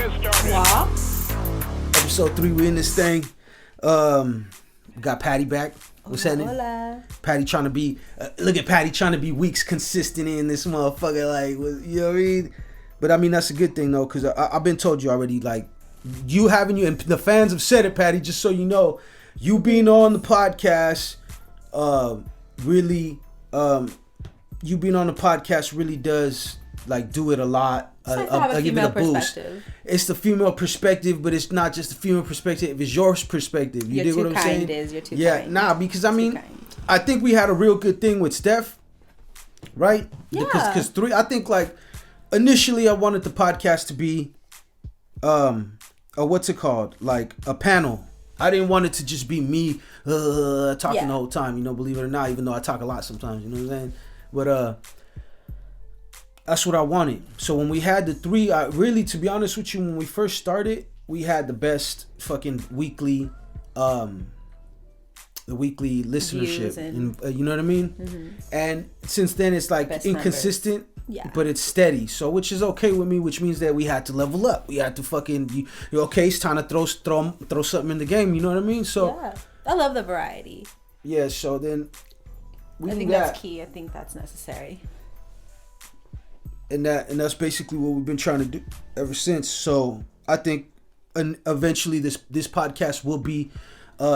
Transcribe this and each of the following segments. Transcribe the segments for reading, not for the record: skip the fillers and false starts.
get started. Wow. Episode 3, we in this thing. We got Patty back. What's happening? Hola. Patty trying to be, look at Patty trying to be weeks consistent in this motherfucker. Like, you know what I mean? But I mean, that's a good thing though, because I've been told you already, like, you having you, and the fans have said it, Patty, just so you know, you being on the podcast, you being on the podcast really does, like, do it a lot. Give it a boost. It's the female perspective, but it's not just the female perspective. It's your perspective. You dig what I'm saying? You're too kind. Nah, because I mean, I think we had a real good thing with Steph, right? Yeah. Because I think, like, initially I wanted the podcast to be, what's it called? Like a panel. I didn't want it to just be me talking the whole time. You know, believe it or not, even though I talk a lot sometimes. You know what I'm saying? But that's what I wanted. So when we had the 3, really, to be honest with you, when we first started, we had the best fucking weekly, listenership. And, you know what I mean? Mm-hmm. And since then, it's like best inconsistent, but it's steady. So which is okay with me, which means that we had to level up. We had to fucking, okay, it's time to throw something in the game. You know what I mean? So yeah, I love the variety. Yeah. So then I think that's key. I think that's necessary. And that's basically what we've been trying to do ever since. So I think eventually this podcast will be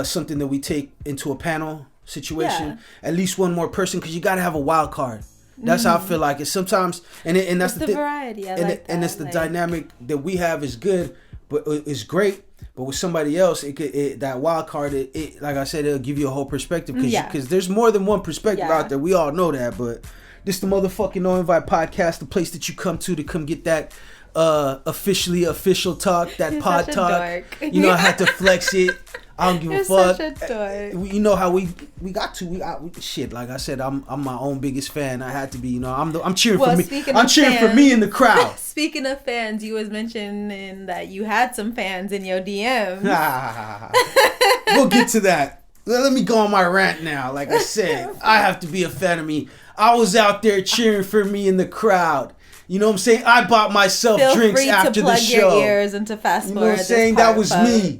something that we take into a panel situation. Yeah. At least one more person, because you got to have a wild card. That's how I feel like it sometimes. And that's the variety. I like that. And it's the dynamic that we have is good, but it's great. But with somebody else, that wild card, it like I said, it'll give you a whole perspective. Because there's more than one perspective out there. We all know that, but this the motherfucking No Invite podcast, the place that you come to come get that official talk, that pod talk. Dork. You know, I had to flex it. I don't give a fuck. Such a dork. You know how we got to shit. Like I said, I'm my own biggest fan. I had to be. You know, I'm cheering for me. I'm cheering for me in the crowd. Speaking of fans, you was mentioning that you had some fans in your DMs. We'll get to that. Let me go on my rant now. Like I said, I have to be a fan of me. I was out there cheering for me in the crowd. You know what I'm saying? I bought myself drinks after the show. Feel free to plug your ears and to fast forward. You know what I'm saying? That was me.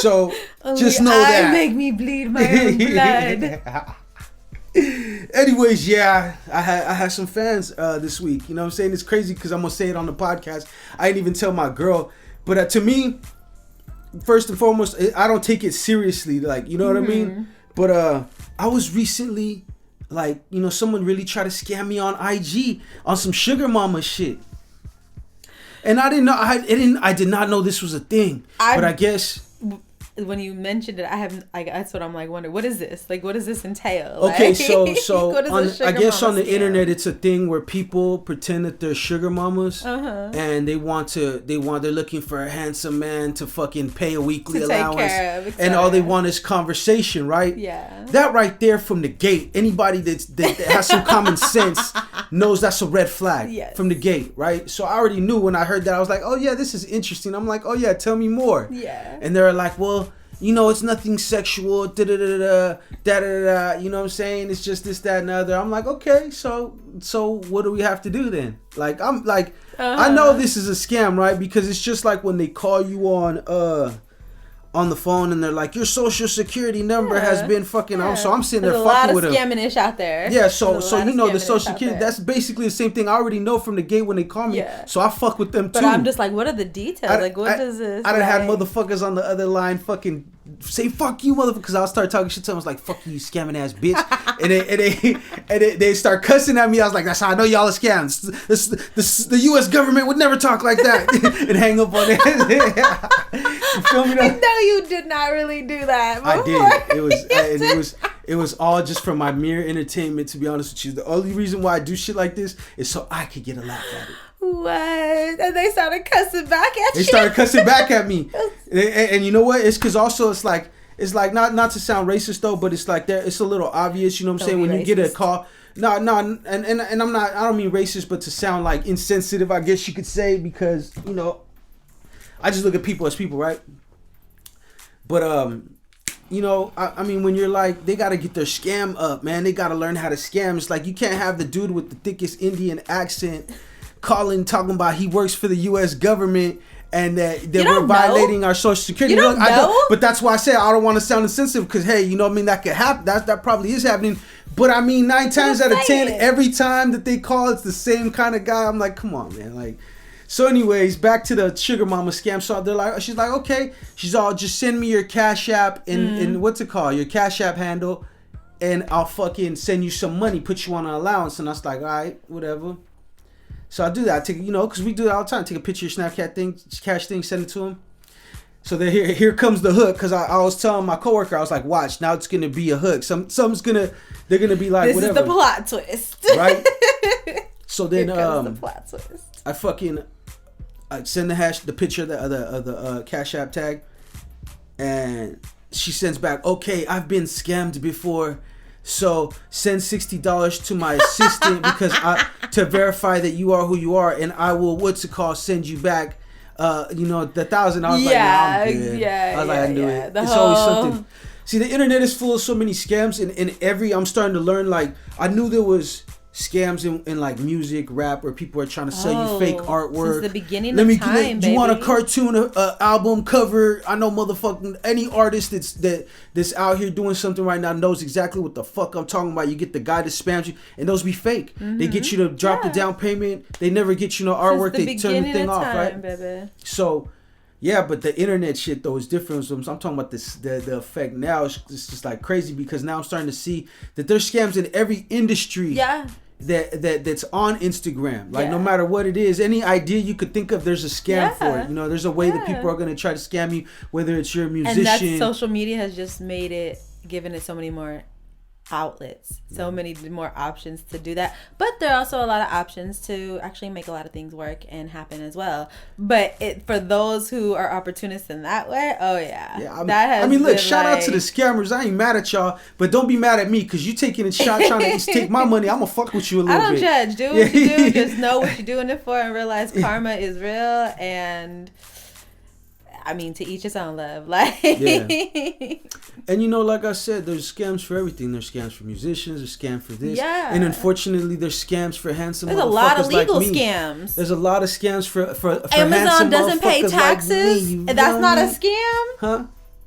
So just know that. Make me bleed my own blood. Anyways, I had some fans this week. You know what I'm saying? It's crazy because I'm gonna say it on the podcast. I didn't even tell my girl, but to me, first and foremost, I don't take it seriously. Like, you know what I mean? But I was recently, like, you know, someone really tried to scam me on IG on some sugar mama shit. And I didn't know, I did not know this was a thing. But I guess when you mentioned it, that's what I'm like, wondering, what is this? Like, what does this entail? Okay, like, so I guess on the internet, it's a thing where people pretend that they're sugar mamas, and they're looking for a handsome man to fucking pay a weekly allowance, and all they want is conversation, right? Yeah. That right there from the gate, anybody that has some common sense knows that's a red flag from the gate, right? So I already knew when I heard that. I was like, oh yeah, this is interesting. I'm like, oh yeah, tell me more. Yeah. And they're like, well, you know, it's nothing sexual, da-da-da-da, you know what I'm saying? It's just this, that, and the other. I'm like, okay, so what do we have to do then? Like, I'm like, I know this is a scam, right? Because it's just like when they call you on the phone and they're like, your social security number has been fucking so I'm sitting there fucking with them. There's a lot of scamming-ish out there. Yeah, so you know the social security, that's basically the same thing. I already know from the gate when they call me, so I fuck with them too. But I'm just like, what are the details? What does this? I done had motherfuckers on the other line fucking say fuck you, motherfucker, because I'll start talking shit to them. I was like, fuck you, scamming ass bitch. and they start cussing at me. I was like, that's how I know y'all are scams. The U.S. government would never talk like that. And hang up on it. You feel me? No, you did not really do that before. I did. It was all just for my mere entertainment, to be honest with you. The only reason why I do shit like this is so I could get a laugh at it. What? And they started cussing back at you? They started cussing back at me. And you know what? It's because also it's like not to sound racist though, but it's like it's a little obvious, you know what I'm saying? When you get a call. No, and I'm not, I don't mean racist, but to sound like insensitive, I guess you could say, because, you know, I just look at people as people, right? But, you know, I mean, when you're like, they got to get their scam up, man. They got to learn how to scam. It's like, you can't have the dude with the thickest Indian accent talking about he works for the U.S. government, and that we're violating our social security. You don't know. But that's why I say I don't want to sound insensitive because, hey, you know what I mean? That could happen. That probably is happening. But I mean, 9 times out of 10, every time that they call, it's the same kind of guy. I'm like, come on, man. Like, so anyways, back to the sugar mama scam. So they're like, she's like, okay. She's all, just send me your Cash App and what's it called? Your Cash App handle. And I'll fucking send you some money, put you on an allowance. And I was like, all right, whatever. So I do that. I take, you know, because we do that all the time. Take a picture of your Snapchat thing, cash thing, send it to him. So then here comes the hook. Because I was telling my coworker, I was like, watch, now it's going to be a hook. They're going to be like, this whatever. This is the plot twist. Right? So then here comes the plot twist. I send the picture of the Cash App tag. And she sends back, okay, I've been scammed before. So send $60 to my assistant because to verify that you are who you are, and I will send you back the $1,000. I was like, nah, I'm good. I knew it. It's always something. See, the internet is full of so many scams, and I'm starting to learn, like, I knew there was scams in like music, rap, where people are trying to sell you fake artwork. Since the beginning of time, you want a cartoon album cover? I know motherfucking any artist that's out here doing something right now knows exactly what the fuck I'm talking about. You get the guy that spams you, and those be fake. They get you to drop the down payment. They never get you no artwork. They turn the thing off, right? Baby. So, yeah, but the internet shit though is different. So I'm talking about the effect now. It's just like crazy because now I'm starting to see that there's scams in every industry. Yeah. That's on Instagram. Like no matter what it is, any idea you could think of, there's a scam for it. You know, there's a way that people are going to try to scam you, whether it's your musician. And that's social media has just given it so many more outlets, so many more options to do that. But there are also a lot of options to actually make a lot of things work and happen as well. But for those who are opportunists in that way, look, shout out to the scammers. I ain't mad at y'all, but don't be mad at me because you taking a shot trying to take my money. I'm gonna fuck with you a little bit. I don't judge. Do what you do. Just know what you're doing it for and realize karma is real. And I mean, to each his own, love. Like, and like I said, there's scams for everything. There's scams for musicians. There's scams for this. Yeah. And unfortunately, there's scams for handsome. There's a lot of legal scams. There's a lot of scams for Amazon doesn't pay taxes. Like that's not a scam. Huh?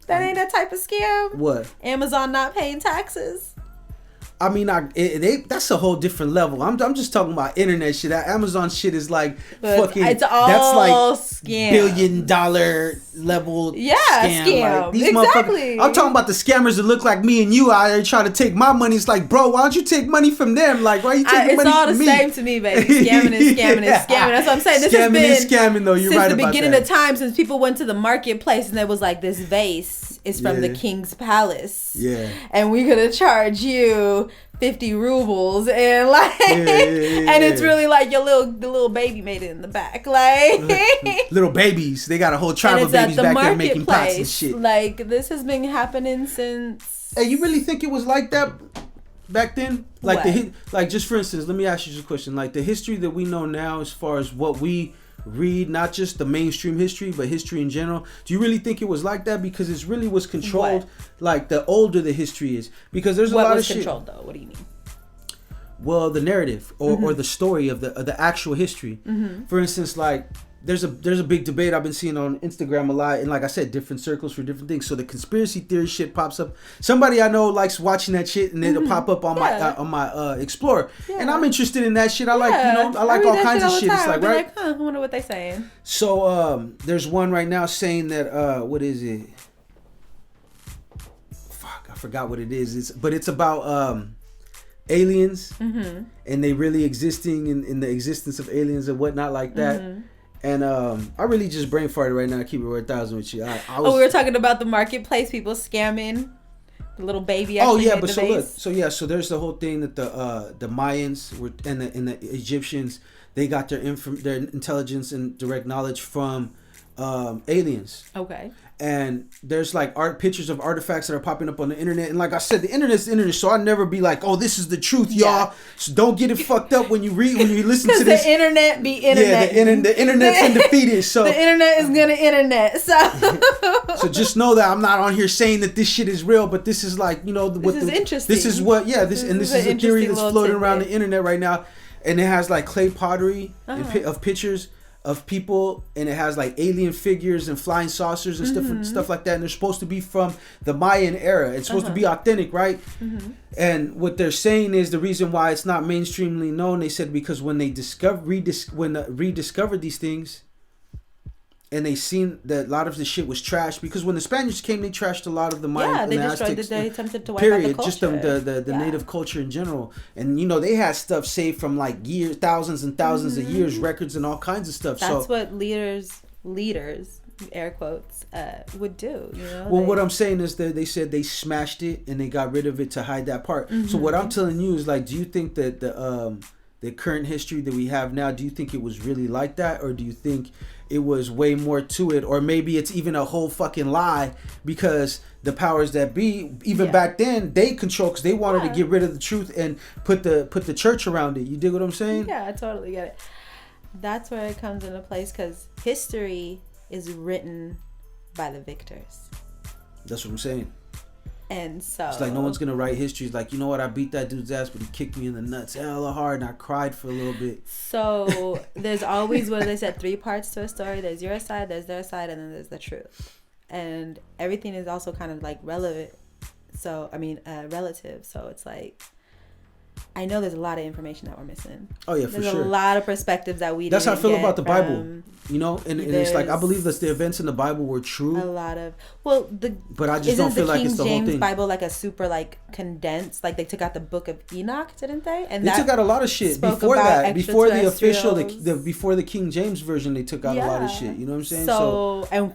That ain't that type of scam. What? Amazon not paying taxes. I mean, that's a whole different level. I'm just talking about internet shit. That Amazon shit is like fucking. It's all that's like scam. $1 billion level. Yeah, scam. Like, these exactly. I'm talking about the scammers that look like me and you out there trying to take my money. It's like, bro, why don't you take money from them? Like, why are you taking money from me? It's all the same to me, baby. Scamming is scamming is scamming. That's what I'm saying. This scamming has been scamming though. You're right about that. Since the beginning of time, since people went to the marketplace and there was like this vase is from the king's palace. Yeah. And we're gonna charge you 50 rubles and like and it's really like the little baby made it in the back, like little babies. They got a whole tribe of babies back there making pots and shit. Like this has been happening since. Hey, you really think it was like that back then? Like like just for instance, let me ask you just a question. Like the history that we know now, as far as what we read, not just the mainstream history, but history in general. Do you really think it was like that? Because it really was controlled. Like the older the history is, because there's a lot of shit. What was controlled though? What do you mean? Well, the narrative or the story of the actual history. For instance, like there's a big debate I've been seeing on Instagram a lot, and like I said, different circles for different things. So the conspiracy theory shit pops up. Somebody I know likes watching that shit, and it'll pop up on my Explorer, and I'm interested in that shit. I like I like all kinds of shit. It's like right. I wonder what they're saying. So there's one right now saying that what is it? Fuck, I forgot what it is. But it's about aliens, and they really existing in the existence of aliens and whatnot like that. And I really just brain farted right now. I keep it 1,000 with you. We were talking about the marketplace, people scamming the little baby. Oh yeah, but so there's the whole thing that the Mayans were and the Egyptians, they got their intelligence and direct knowledge from aliens. Okay. And there's like pictures of artifacts that are popping up on the internet. And like I said, the internet's the internet, so I'll never be like, oh, this is the truth, y'all. So don't get it fucked up when you listen to this. The internet be internet. Yeah, the internet's undefeated. So the internet is gonna internet. So just know that I'm not on here saying that this shit is real, but this is like, this is interesting. This is what, this is a theory that's floating around the internet right now. And it has like clay pottery of pictures of people, and it has like alien figures and flying saucers and stuff like that, and they're supposed to be from the Mayan era. It's supposed to be authentic, right? And what they're saying is the reason why it's not mainstreamly known, they said, because when they rediscovered these things, and they seen that a lot of the shit was trashed, because when the Spaniards came, they trashed a lot of the Mayan. Yeah, they destroyed it. They attempted to wipe out the culture. Just the native culture in general. And you know, they had stuff saved from like years, thousands and thousands of years, records and all kinds of stuff. That's what leaders, air quotes, would do. You know. Well, what I'm saying is that they said they smashed it and they got rid of it to hide that part. So what I'm telling you is, like, do you think that the current history that we have now, do you think it was really like that, or do you think it was way more to it, or maybe it's even a whole fucking lie, because the powers that be, even back then, they control, because they wanted to get rid of the truth and put the church around it. You dig what I'm saying? Yeah, I totally get it. That's where it comes into place, because history is written by the victors. That's what I'm saying. And so it's like no one's gonna write history. It's like, you know what, I beat that dude's ass, but he kicked me in the nuts hella hard, and I cried for a little bit. So there's always, what they said, 3 parts to a story. There's your side, there's their side, and then there's the truth. And everything is also kind of like relevant. So relative. So it's like, I know there's a lot of information that we're missing. Oh yeah, for there's sure. There's a lot of perspectives that we. That's how I feel about the Bible. From, you know, and it's like, I believe that the events in the Bible were true. A lot of but I just don't feel like it's the whole thing. King James Bible like a super like condensed, like they took out the book of Enoch, didn't they? And they took out a lot of shit before that. Before the official, before the King James version, they took out a lot of shit. You know what I'm saying? So and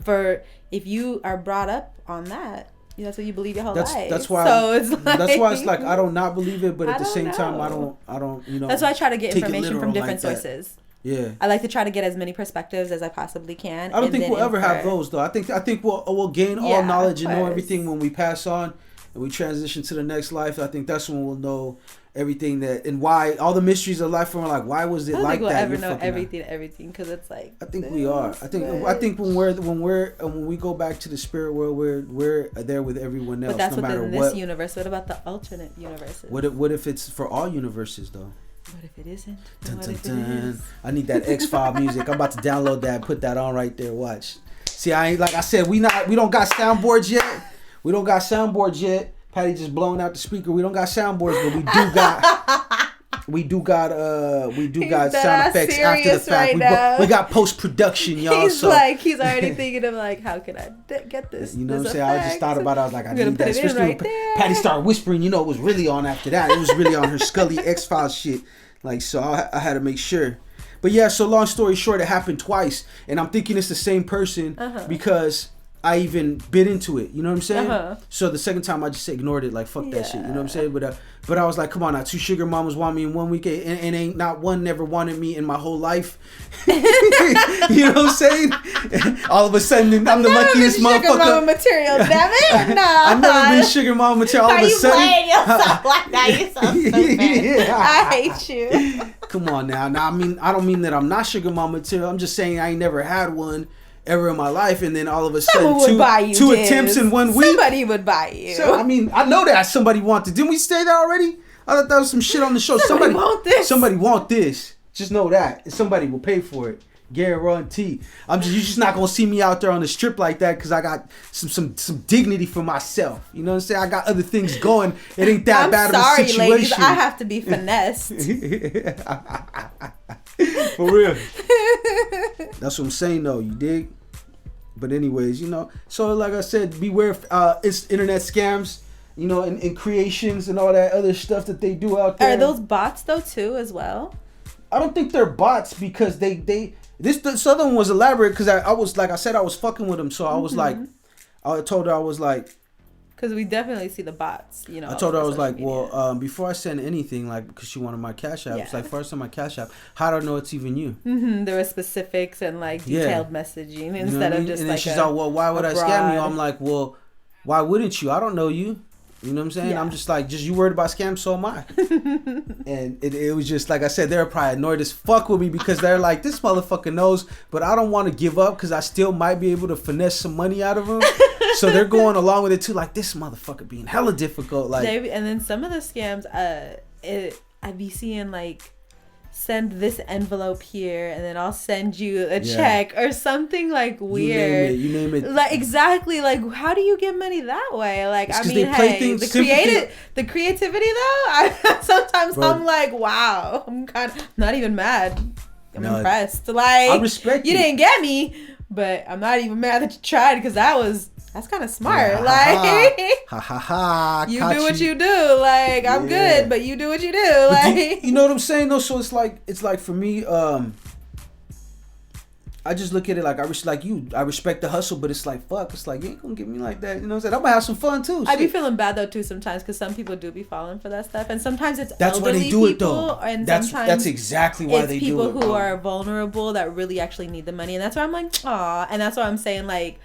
if you are brought up on that, that's what you believe your whole life. That's why. So it's like, that's why it's like I don't not believe it, but at the same time I don't. You know. That's why I try to get information from different sources. Yeah. I like to try to get as many perspectives as I possibly can. I don't think we'll ever have those though. I think we'll gain all knowledge and know everything when we pass on and we transition to the next life. I think that's when we'll know everything and why all the mysteries of life. From like, why was it like that? I don't think we'll ever know everything, because it's like. I think we are. I think when we go back to the spirit world, we're there with everyone else. But that's no matter within this universe. What about the alternate universes? What if it's for all universes though? What if it isn't? Dun, dun, dun. I need that X-File music. I'm about to download that. Put that on right there. Watch. See, I ain't, like I said, we don't got soundboards yet. Patty just blowing out the speaker. We don't got soundboards, but we do got sound effects after the fact. We got post-production, y'all. He's already thinking of like, how can I get this? You know what I'm saying? I just thought about it. I was like, I need that. Especially right when Patty started whispering, it was really on after that. It was really on her Scully X-Files shit. Like, so I had to make sure. But yeah, so long story short, it happened twice. And I'm thinking it's the same person because I even bit into it. You know what I'm saying? So the second time I just ignored it, like, fuck that shit. You know what I'm saying? But I was like, come on now, 2 sugar mamas want me in 1 week, and ain't not one never wanted me in my whole life. You know what I'm saying? All of a sudden, I'm the luckiest motherfucker. Sugar mama material, damn it! No, I've never been sugar mama material. All of a sudden, playing yourself like that? You so stupid. I hate you. Come on now. Now, I don't mean that I'm not sugar mama material. I'm just saying I ain't never had one ever in my life, and then all of a sudden two attempts in 1 week. Somebody would buy you. So I know that somebody wanted. Didn't we say that already? I thought that was some shit on the show. Somebody want this. Somebody want this. Just know that, and somebody will pay for it. Guarantee. You're just not gonna see me out there on the strip like that, because I got some dignity for myself. You know what I'm saying? I got other things going. It ain't that bad of a situation. Sorry, ladies. I have to be finessed. For real. That's what I'm saying though, you dig? But anyways, so like I said, beware of it's internet scams, and creations and all that other stuff that they do out there. Are those bots though too as well? I don't think they're bots, because this other one was elaborate, because I was like I said, I was fucking with them, so I was like, I told her I was like, because we definitely see the bots, I told her I was like, well, before I send anything, like, because she wanted my Cash App, it's like, first on my Cash App, how do I know it's even you? There were specifics and like detailed messaging instead of just and like. And then she's like, well, why would I scam you? I'm like, well, why wouldn't you? I don't know you. You know what I'm saying? Yeah. I'm just like, you worried about scams, so am I. And it was just, like I said, they're probably annoyed as fuck with me, because they're like, this motherfucker knows, but I don't want to give up, because I still might be able to finesse some money out of him. So they're going along with it too, like, this motherfucker being hella difficult. Like, and then some of the scams, I'd be seeing like send this envelope here, and then I'll send you a check or something like weird. You name it. Like exactly, like how do you get money that way? Like it's I mean, hey, the creativity though. Sometimes I'm like, wow, I'm kind of not even mad. I'm impressed. Like I respect you didn't get me, but I'm not even mad that you tried because that's kind of smart. Yeah, like you do what you do. Like I'm good, but you do what you do. Like you know what I'm saying though. So it's like for me, I just look at it like I respect the hustle, but it's like fuck. It's like you ain't gonna get me like that. You know what I'm saying? I'm gonna have some fun too. I be feeling bad though too sometimes because some people do be falling for that stuff, and sometimes it's that's why they do it though. And that's exactly why they do it. It's people who are vulnerable that really actually need the money, and that's why I'm like, aw, and that's why I'm saying like.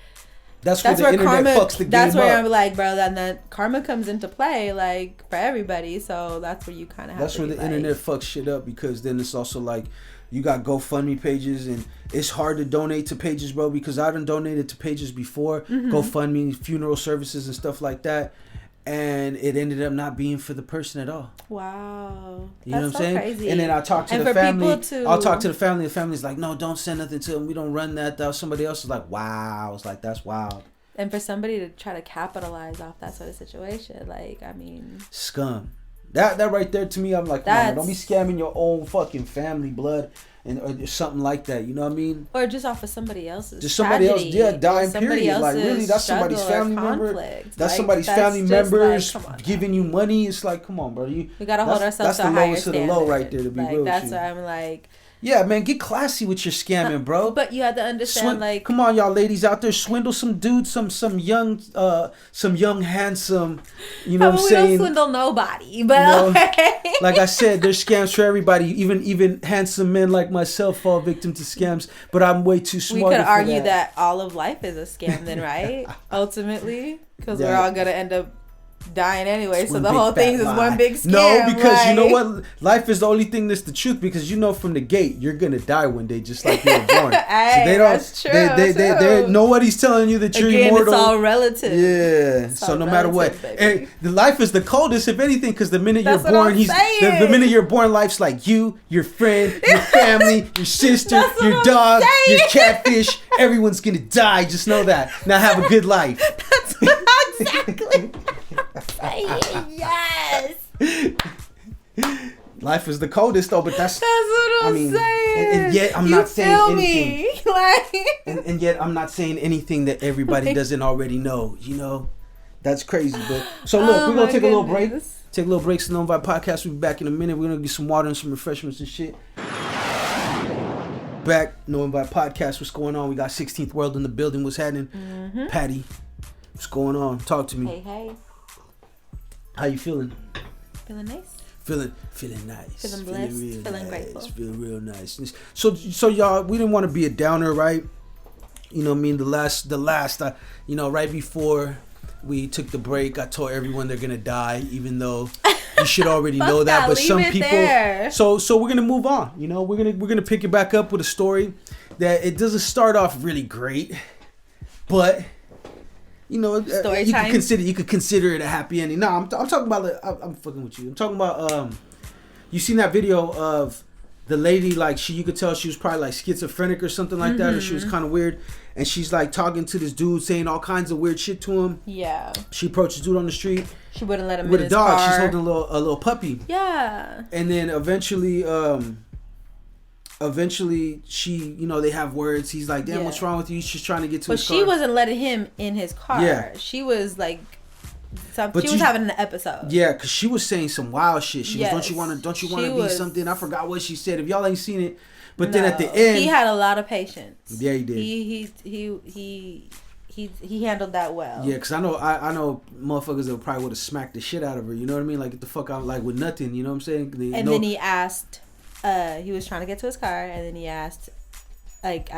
That's where the internet fucks the game That's where up. I'm like, bro, that karma comes into play, like, for everybody. So that's where you kind of have That's to where the internet fucks shit up because then it's also like, you got GoFundMe pages and it's hard to donate to pages, bro, because I done donated to pages before, GoFundMe, funeral services and stuff like that. And it ended up not being for the person at all. Wow. You know what I'm saying? Crazy. And then I talk to the family. I'll talk to the family. The family's like, no, don't send nothing to them. We don't run that. Somebody else is like, wow. I was like, that's wild. And for somebody to try to capitalize off that sort of situation, like, I mean. Scum. That right there to me, I'm like, man, don't be scamming your own fucking family blood or something like that. You know what I mean? Or just off of somebody else's just somebody tragedy, else, dying, period. Like, really, that's somebody's family member. That's like, somebody's family members giving you money. It's like, come on, bro. We got to hold ourselves to a higher standard. That's the lowest of the low right there, to be like, real. That's why I'm like... Yeah, man, get classy with your scamming, bro. But you have to understand, like, come on, y'all ladies out there, swindle some dude, some young, handsome. You know what I'm saying? We don't swindle nobody, but okay. Like I said, there's scams for everybody. Even handsome men like myself fall victim to scams. But I'm way too smart. We could argue that all of life is a scam, then, right? Ultimately, because we're all gonna end up dying anyway, so the whole thing is one big scam. No, because you know what? Life is the only thing that's the truth, because you know from the gate you're gonna die one day, just like you were born. Hey, so they don't. That's true. They nobody's telling you that you're immortal. It's all relative. Yeah. It's so no matter what, and the life is the coldest, if anything, because the minute you're born, the minute you're born, life's like you, your friend, your family, your sister, your dog, your catfish. Everyone's gonna die. Just know that. Now have a good life. That's exactly. Yes. Life is the coldest though, but that's what I'm saying. And yet I'm not saying anything. and yet I'm not saying anything that everybody doesn't already know. You know, that's crazy. But so look, we're gonna take a little break. Take a little break. So No Invite Podcast. We'll be back in a minute. We're gonna get some water and some refreshments and shit. Back, No Invite Podcast. What's going on? We got 16th World in the building. What's happening? Patty, what's going on? Talk to me. Hey. How you feeling? Feeling nice. Feeling nice. Feeling blessed. Feeling grateful. Feeling real nice. So y'all, we didn't want to be a downer, right? You know what I mean? The last, right before we took the break, I told everyone they're gonna die, even though you should already know that. But some people. There. So we're gonna move on. You know, we're gonna pick it back up with a story that it doesn't start off really great, but. You know, you could consider it a happy ending. No, I'm talking about. I'm fucking with you. I'm talking about. You seen that video of the lady? Like you could tell she was probably like schizophrenic or something like that, or she was kind of weird. And she's like talking to this dude, saying all kinds of weird shit to him. Yeah. She approached the dude on the street. She wouldn't let him with in a dog. His car. She's holding a little puppy. Yeah. And then eventually she, you know, they have words. He's like, damn, what's wrong with you? She's trying to get to his car. But she wasn't letting him in his car. Yeah. She was like, she was having an episode. Yeah, because she was saying some wild shit. She was, don't you want to be something? I forgot what she said. If y'all ain't seen it. But then at the end. He had a lot of patience. Yeah, he did. He handled that well. Yeah, because I know motherfuckers that probably would have smacked the shit out of her. You know what I mean? Like, get the fuck out, like, with nothing. You know what I'm saying? Then he asked... he was trying to get to his car, and then he asked, like,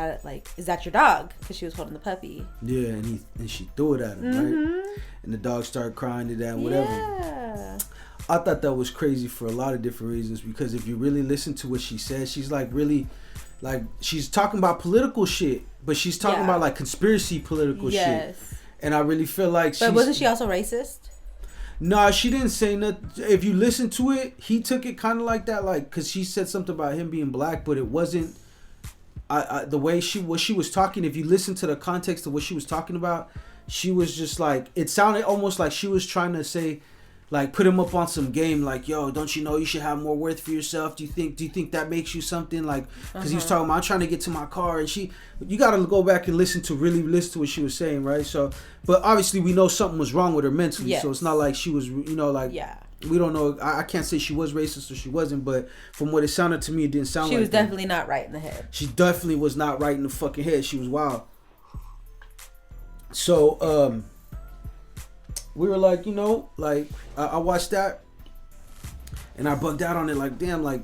is that your dog? Because she was holding the puppy. Yeah, and she threw it at him, right? And the dog started crying to that, whatever. Yeah. I thought that was crazy for a lot of different reasons, because if you really listen to what she said, she's like really, like, she's talking about political shit, but she's talking about like conspiracy political shit. And I really feel like But wasn't she also racist? Nah, she didn't say nothing. If you listen to it, he took it kind of like that, like, because she said something about him being black, but it wasn't. The way she was talking. If you listen to the context of what she was talking about, she was just like, it sounded almost like she was trying to say, like, put him up on some game, like, yo, don't you know you should have more worth for yourself? Do you think that makes you something? Like, because he was talking about, I'm trying to get to my car, and you got to go back and listen to what she was saying, right? So, but obviously we know something was wrong with her mentally, yes. So it's not like she was, like, yeah. We don't know. I can't say she was racist or she wasn't, but from what it sounded to me, it didn't sound like she was definitely not right in the head. She definitely was not right in the fucking head. She was wild. So, we were like, like, I watched that and I bugged out on it, like, damn, like,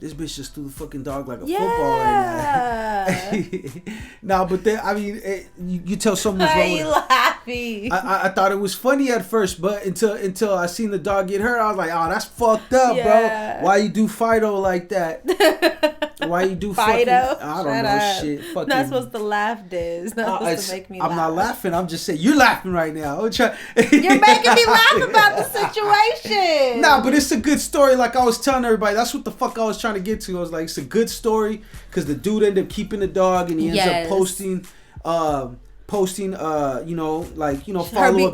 this bitch just threw the fucking dog like a football right now. Nah, but then, I mean, you tell someone's wrong. Why are you laughing? I thought it was funny at first, but until I seen the dog get hurt, I was like, oh, that's fucked up, bro. Why you do Fido like that? Why you do Fido? I don't know shit. Fucking, not supposed to laugh, Diz. Not supposed to make me laugh. I'm not laughing. I'm just saying, you're laughing right now. You're making me laugh about the situation. Nah, but it's a good story. Like I was telling everybody, that's what the fuck I was trying to get to. I was like, it's a good story because the dude ended up keeping the dog and he ends up posting follow-up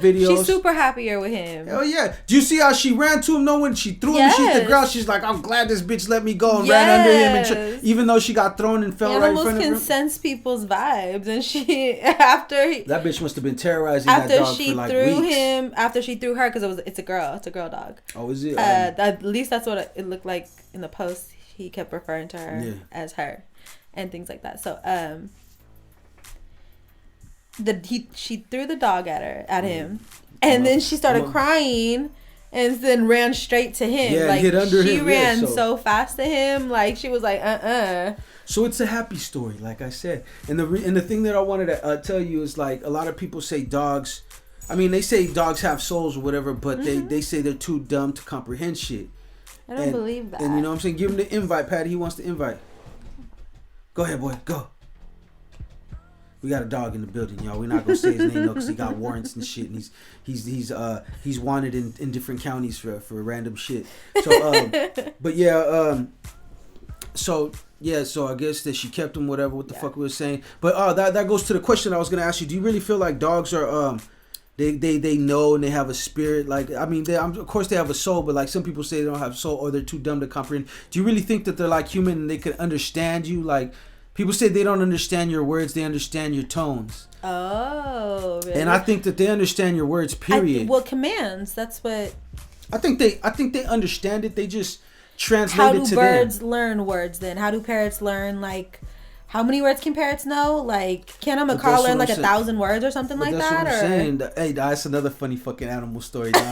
videos. She's super happier with him. Hell yeah. Do you see how she ran to him though when she threw him and she hit the ground? She's like, I'm glad this bitch let me go, and ran under him. And even though she got thrown and fell right in front of him. Animals can sense people's vibes. And that bitch must have been terrorizing that dog for like weeks. After she threw her, because it's a girl dog. Oh, is it? At least that's what it looked like in the post. He kept referring to her as her and things like that. So, she threw the dog at him, and then she started crying, and then ran straight to him. Yeah, like hit under she him. ran so fast to him, like she was like, So it's a happy story, like I said, and the thing that I wanted to tell you is, like, a lot of people say dogs. I mean, they say dogs have souls or whatever, but they say they're too dumb to comprehend shit. I don't believe that. And you know what I'm saying? Give him the invite, Patty. He wants to invite. Go ahead, boy. Go. We got a dog in the building, y'all. We're not gonna say his name though, because he got warrants and shit, and he's wanted in different counties for random shit. So, but yeah, so I guess that she kept him, whatever. What the fuck we were saying? But that goes to the question I was gonna ask you. Do you really feel like dogs are they know and they have a spirit? Like, I mean, of course they have a soul, but like some people say they don't have a soul or they're too dumb to comprehend. Do you really think that they're like human and they can understand you? Like, people say they don't understand your words, they understand your tones. Oh, really? And I think that they understand your words, period. Commands, that's what... I think they understand it, they just translate it to them. How do birds learn words then? How do parrots learn, like... How many words can parrots know? Like, can a macaw learn like 1,000 words or something like that? That's what I'm saying. Hey, that's another funny fucking animal story. I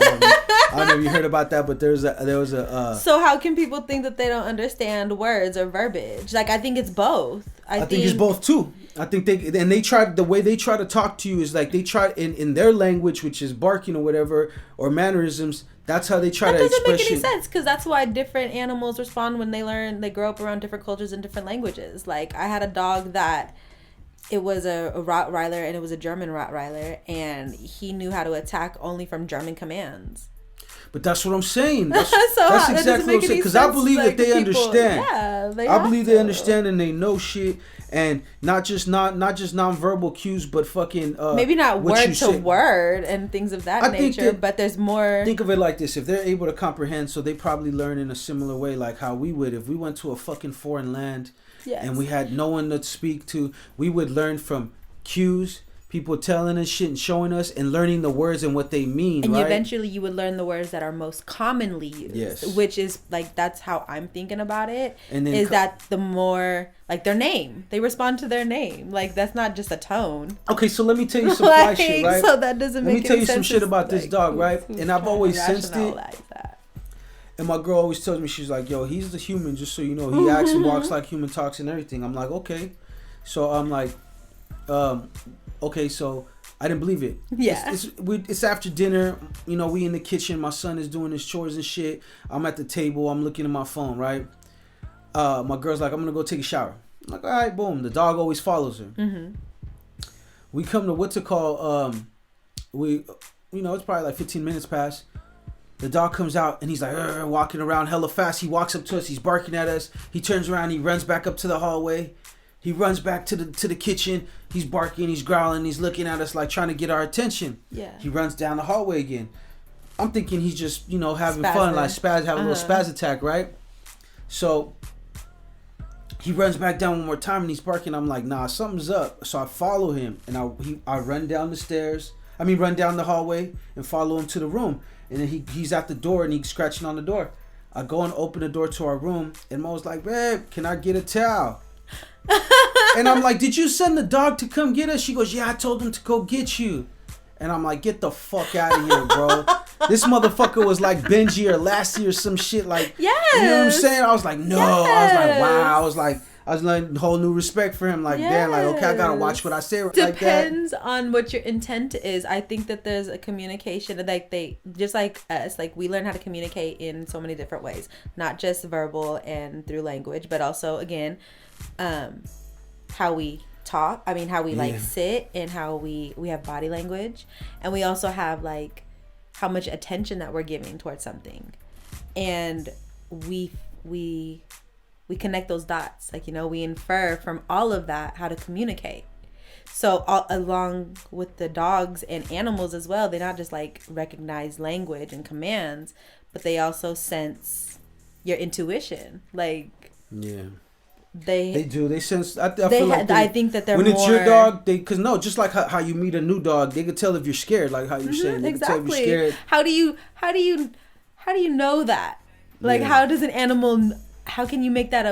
don't know if you heard about that, but there was a. So how can people think that they don't understand words or verbiage? Like, I think it's both. I think it's both too. I think they try, the way they try to talk to you is like they try in their language, which is barking or whatever, or mannerisms. That's how they try to express it. That doesn't make any sense, because that's why different animals respond when they grow up around different cultures and different languages. Like, I had a dog that, it was a Rottweiler, and it was a German Rottweiler, and he knew how to attack only from German commands. But that's what I'm saying. That's exactly what I'm saying. Because I believe that they understand. Yeah, I believe they understand and they know shit, and not just nonverbal cues, but fucking maybe not word to word and things of that nature. But there's more. Think of it like this: if they're able to comprehend, so they probably learn in a similar way, like how we would if we went to a fucking foreign land, and we had no one to speak to. We would learn from cues. People telling us shit and showing us and learning the words and what they mean, and right? Eventually you would learn the words that are most commonly used. Yes. Which is, like, that's how I'm thinking about it. And then that the more, like, their name. They respond to their name. Like, that's not just a tone. Okay, so let me tell you some fly shit, right? So that doesn't make any sense. Let me tell you some shit about this dog, right? And I've always sensed it. And my girl always tells me, she's like, yo, he's the human, just so you know. He acts and walks like human, talks and everything. I'm like, okay. So I'm like, okay, so I didn't believe it. Yeah. It's after dinner. You know, we in the kitchen. My son is doing his chores and shit. I'm at the table. I'm looking at my phone, right? My girl's like, I'm going to go take a shower. I'm like, all right, boom. The dog always follows her. Mm-hmm. We come to what's it called? it's probably like 15 minutes past. The dog comes out and he's like walking around hella fast. He walks up to us. He's barking at us. He turns around. He runs back up to the hallway. He runs back to the kitchen. He's barking. He's growling. He's looking at us like trying to get our attention. Yeah. He runs down the hallway again. I'm thinking he's just having fun, like having a little spaz attack, right? So he runs back down one more time and he's barking. I'm like, nah, something's up. So I follow him and I run down the hallway and follow him to the room. And then he's at the door and he's scratching on the door. I go and open the door to our room and Mo's like, babe, can I get a towel? And I'm like, did you send the dog to come get us? She goes, yeah, I told him to go get you. And I'm like, get the fuck out of here, bro. This motherfucker was like Benji or Lassie or some shit. Like, yes. You know what I'm saying? I was like, no. Yes. I was like, wow. I was learning a whole new respect for him. Like, damn, like, okay, I gotta watch what I say. Depends on what your intent is. I think that there's a communication, like they, just like us, like we learn how to communicate in so many different ways, not just verbal and through language, but also again, how we talk. I mean, how we like sit and how we have body language, and we also have like how much attention that we're giving towards something, and we connect those dots, like, we infer from all of that how to communicate. So along with the dogs and animals as well, they not just like recognize language and commands, but they also sense your intuition. Like, they do. They sense. I think that they're when it's your dog. Because just like how you meet a new dog, they could tell if you're scared. Like how you're saying, they exactly. Can tell if you're scared. How do you know that? Like, how does an animal? How can you make that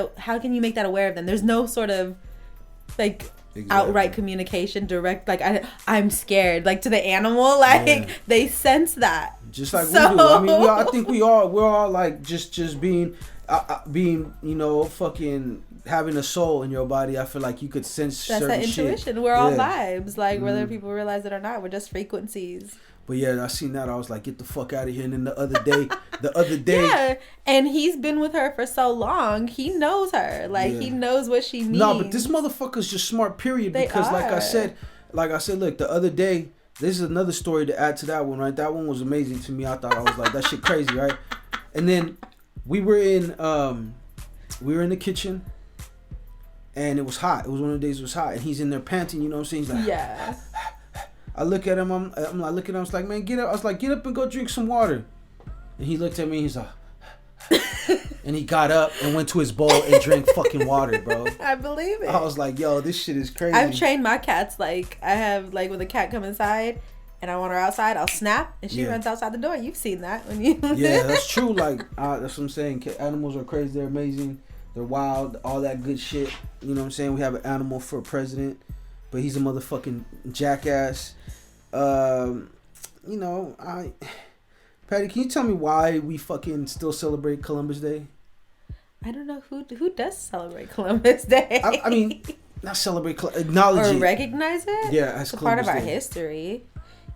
aware of them? There's no sort of like outright communication, direct, like I'm scared, like to the animal, like they sense that. Just like we do. I mean, I think we're all like just being fucking having a soul in your body. I feel like you could sense that's certain that intuition. Shit. We're all vibes, like whether people realize it or not. We're just frequencies. But yeah, I seen that. I was like, get the fuck out of here. And then the other day. Yeah, and he's been with her for so long. He knows her. Like, he knows what she needs. No, but this motherfucker's just smart, period. Because like I said, look, the other day, this is another story to add to that one, right? That one was amazing to me. I thought, I was like, that shit crazy, right? And then we were in the kitchen. And it was hot. It was one of the days it was hot. And he's in there panting, you know what I'm saying? He's like, yeah. I look at him. I'm like looking at him. I was like, man, get up. I was like, get up and go drink some water. And he looked at me. He's like, and he got up and went to his bowl and drank fucking water, bro. I believe it. I was like, yo, this shit is crazy. I've trained my cats. Like, I have, like, when the cat come inside and I want her outside, I'll snap and she runs outside the door. You've seen that when you. Yeah, that's true. Like, that's what I'm saying. Animals are crazy. They're amazing. They're wild. All that good shit. You know what I'm saying? We have an animal for a president, but he's a motherfucking jackass. Patty, can you tell me why we fucking still celebrate Columbus Day? I don't know who does celebrate Columbus Day. I mean, not celebrate, acknowledge or recognize it. Yeah, it's part of our history.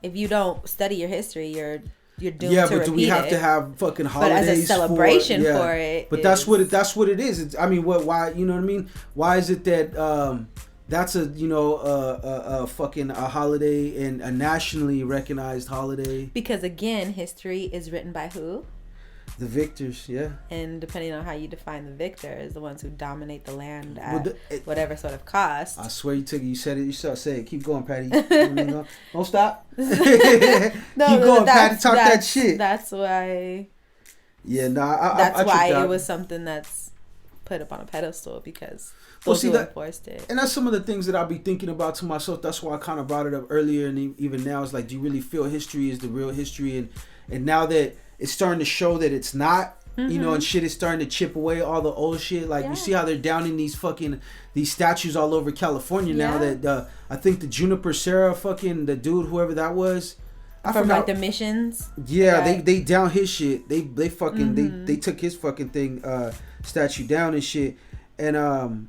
If you don't study your history, you're doomed to repeat it. Yeah, but do we have to have fucking holidays? But as a celebration for it. But that's what it is. It's, I mean, why? You know what I mean? Why is it that that's a fucking a holiday and a nationally recognized holiday? Because again, history is written by who? The victors, yeah. And depending on how you define the victors, the ones who dominate the land at whatever sort of cost. I swear you said it. You said it. Keep going, Patty. Don't stop. Keep going, Patty. Talk that shit. That's why. Yeah, that's why it was something that's put up on a pedestal, because those who enforced it. And that's some of the things that I'll be thinking about to myself. That's why I kind of brought it up earlier, and even now it's like, do you really feel history is the real history? And now that it's starting to show that it's not, and shit is starting to chip away all the old shit. Like, you see how they're downing these statues all over California now. That I think the Juniper Serra fucking the dude, whoever that was, from like the missions. Yeah, right? they down his shit. They fucking they took his fucking thing statue down and shit. And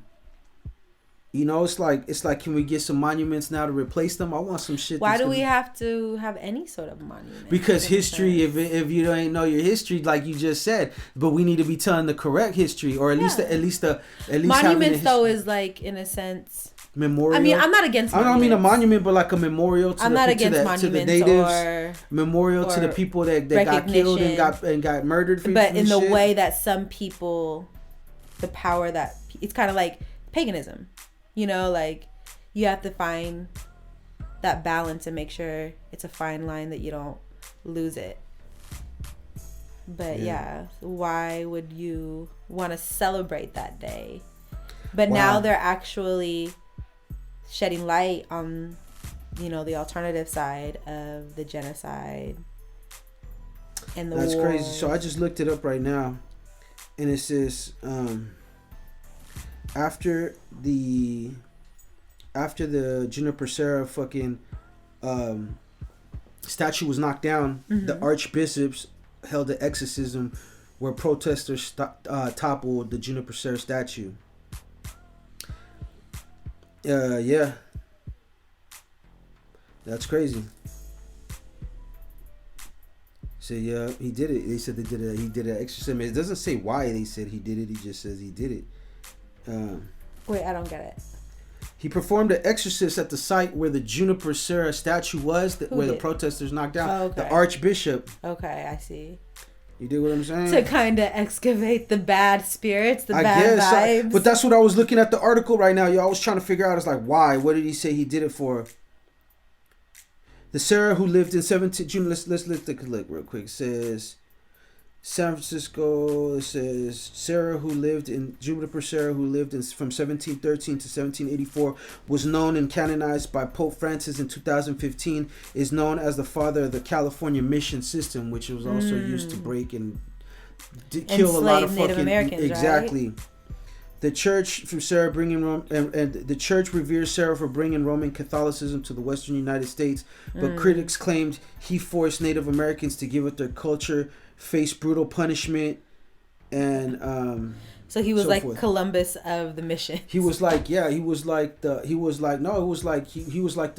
it's like, can we get some monuments now to replace them? I want some shit. Why do we have to have any sort of monument? Because history, if you don't know your history, like you just said, but we need to be telling the correct history, or at least monuments though is like, in a sense, memorial. I mean, I'm not against monuments. I don't mean a monument, but like a memorial to I'm not against to the natives. Memorial to the people that got killed and got murdered. But in the way that some people, the power that, it's kind of like paganism. You know, like, you have to find that balance and make sure it's a fine line that you don't lose it. But yeah, why would you want to celebrate that day? But now they're actually shedding light on, you know, the alternative side of the genocide and the war. That's crazy. So I just looked it up right now, and it says after the Juniper Serra fucking statue was knocked down, the archbishops held an exorcism where protesters toppled the Juniper Serra statue. Yeah, that's crazy. So yeah, he did it. They said he did an exorcism. It doesn't say why they said he did it. He just says he did it. Wait, I don't get it. He performed an exorcism at the site where the Juniper Serra statue was, where the protesters knocked down. Oh, okay. The archbishop. Okay, I see. You dig what I'm saying? To kind of excavate the bad spirits, the bad vibes. But that's what I was looking at the article right now. Y'all was trying to figure out. It's like, why? What did he say he did it for? The Sarah who lived in 17 June. Let's take a look real quick. It says San Francisco. It says Sarah who lived in Juniper Serra who lived in from 1713 to 1784 was known and canonized by Pope Francis in 2015. Is known as the father of the California mission system, which was also used to break and kill a lot of Native fucking Americans. Exactly. Right? The church from Sarah bringing Rome and the church reveres Sarah for bringing Roman Catholicism to the Western United States, but critics claimed he forced Native Americans to give up their culture, face brutal punishment, and so he was like forth. Columbus of the mission. He was like he was like the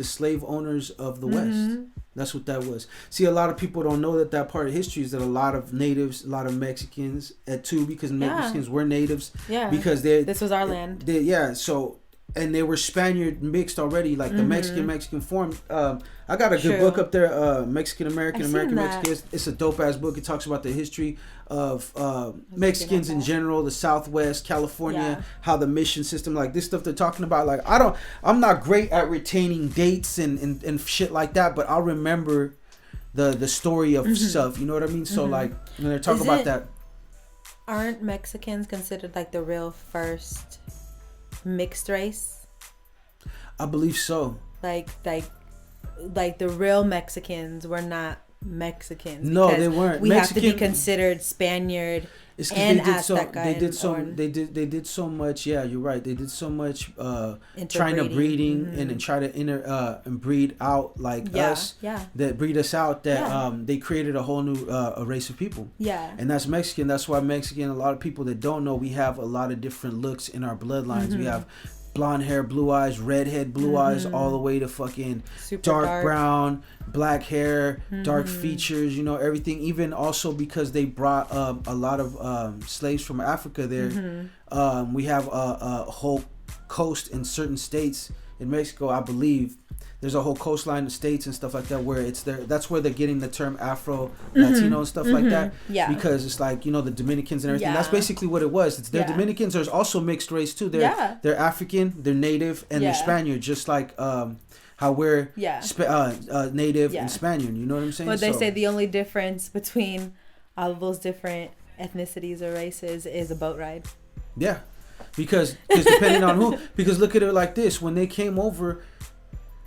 slave owners of the West. That's what that was. See, a lot of people don't know that part of history is that a lot of natives, a lot of Mexicans, too, because Mexicans were natives. Yeah. Because this was our land. So, and they were Spaniard mixed already, like the Mexican form. I got a good book up there, Mexican American Mexicans. It's a dope ass book. It talks about the history of Mexicans in general, the Southwest, California, how the mission system, like this stuff they're talking about. Like I'm not great at retaining dates and shit like that, but I'll remember the story of stuff. You know what I mean? So like when they're talking about that, aren't Mexicans considered like the real first mixed race? I believe so. Like the real Mexicans were not Mexicans. No, they weren't. We have to be considered Spaniard and Azteca. They did so much. Yeah, you're right. They did so much trying to breeding and try to and breed out like us. Yeah. That breed us out. That they created a whole new a race of people. Yeah. And that's Mexican. That's why Mexican. A lot of people that don't know, we have a lot of different looks in our bloodlines. We have blonde hair, blue eyes, redhead, blue eyes, all the way to fucking dark brown, black hair, dark features, you know, everything. Even also because they brought a lot of slaves from Africa there. We have a whole coast in certain states in Mexico, I believe. There's a whole coastline of states and stuff like that where it's there. That's where they're getting the term Afro Latino and stuff like that. Yeah. Because it's like, you know, the Dominicans and everything. Yeah. That's basically what it was. They're Dominicans. There's also mixed race too. They're African, they're Native, and they're Spaniard. Just like how we're Native and Spaniard. You know what I'm saying? But they say the only difference between all of those different ethnicities or races is a boat ride. Yeah. Because depending on who. Because look at it like this. When they came over,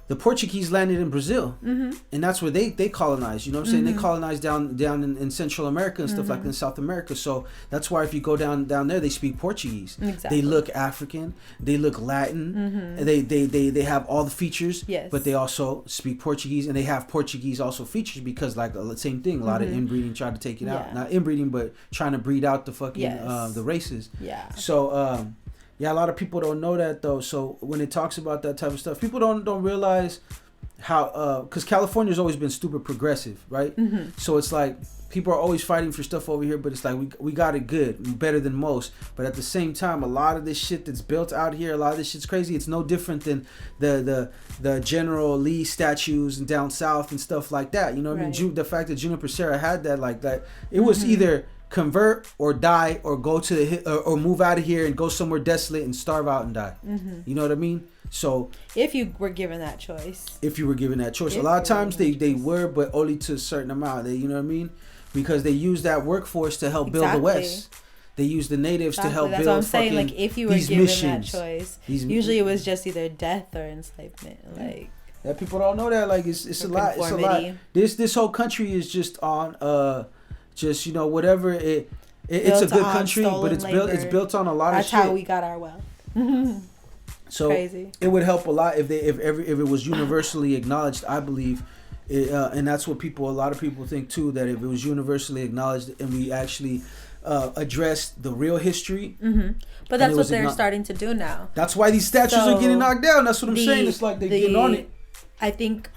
the Portuguese landed in Brazil, and that's where they colonized. You know what I'm saying? They colonized down in Central America and stuff like that, in South America. So that's why if you go down there, they speak Portuguese. Exactly. They look African. They look Latin. They have all the features. Yes. But they also speak Portuguese, and they have Portuguese also features because like the same thing. A lot of inbreeding tried to take it out. Not inbreeding, but trying to breed out the fucking the races. Yeah. So. Yeah, a lot of people don't know that though. So when it talks about that type of stuff, people don't realize how because California's always been stupid progressive, right? Mm-hmm. So it's like people are always fighting for stuff over here, but it's like we got it good, better than most. But at the same time, a lot of this shit that's built out here, a lot of this shit's crazy. It's no different than the General Lee statues and down south and stuff like that. You know what I mean? The fact that Juniper Serra had that like that, it was either convert or die or go to the or move out of here and go somewhere desolate and starve out and die. You know what I mean? So if you were given that choice, a lot of times they were, but only to a certain amount. They, you know what I mean? Because they use that workforce to help build the West. They use the natives to help build. That's what I'm saying. Like if you were given missions, that choice, usually it was just either death or enslavement. Like that people don't know that. Like it's a lot. It's a lot. This whole country is just on just, you know, whatever it's a good country, but it's built on a lot of shit. That's how we got our wealth. So crazy. It would help a lot if it was universally acknowledged. I believe, and that's what a lot of people think too. That if it was universally acknowledged and we actually addressed the real history. But that's what they're starting to do now. That's why these statues are getting knocked down. That's what I'm saying. It's like they're getting on it. I think,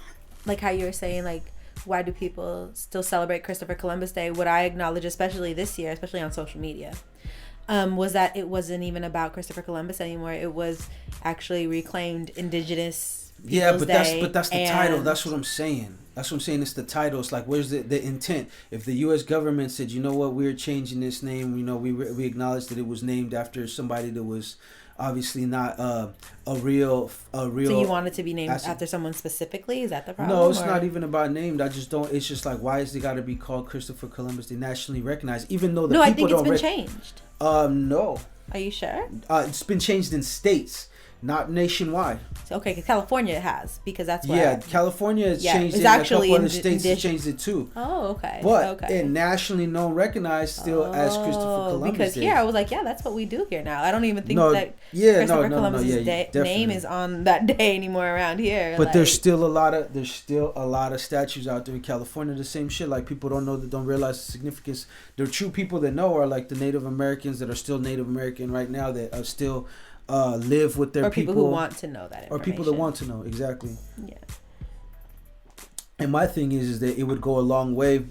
like how you were saying, like, why do people still celebrate Christopher Columbus Day? What I acknowledge, especially this year, especially on social media, was that it wasn't even about Christopher Columbus anymore. It was actually reclaimed Indigenous Peoples Day. That's the title. That's what I'm saying. It's the title. It's like, where's the intent? If the U.S. government said, you know what, we're changing this name. You know, we acknowledge that it was named after somebody that was obviously not a real. So you want it to be named after someone specifically? Is that the problem? No, it's not even about named. I just don't. It's just like, why is it got to be called Christopher Columbus? They nationally recognized, even though I think it's been changed. No. Are you sure? It's been changed in states, not nationwide. Okay, because California has, because that's what. Yeah, California has changed it. A couple other states have changed it too. Oh, okay. But it nationally known, recognized still as Christopher Columbus because Day. here I was like, yeah, that's what we do here now. I don't even think that Christopher Columbus's name is on that day anymore around here. But there's still a lot of statues out there in California. The same shit. Like people don't realize the significance. The true people that know are like the Native Americans that are still Native American right now that are still. Live with their people who want to know that information. Or people that want to know, exactly. Yeah. And my thing is that it would go a long way,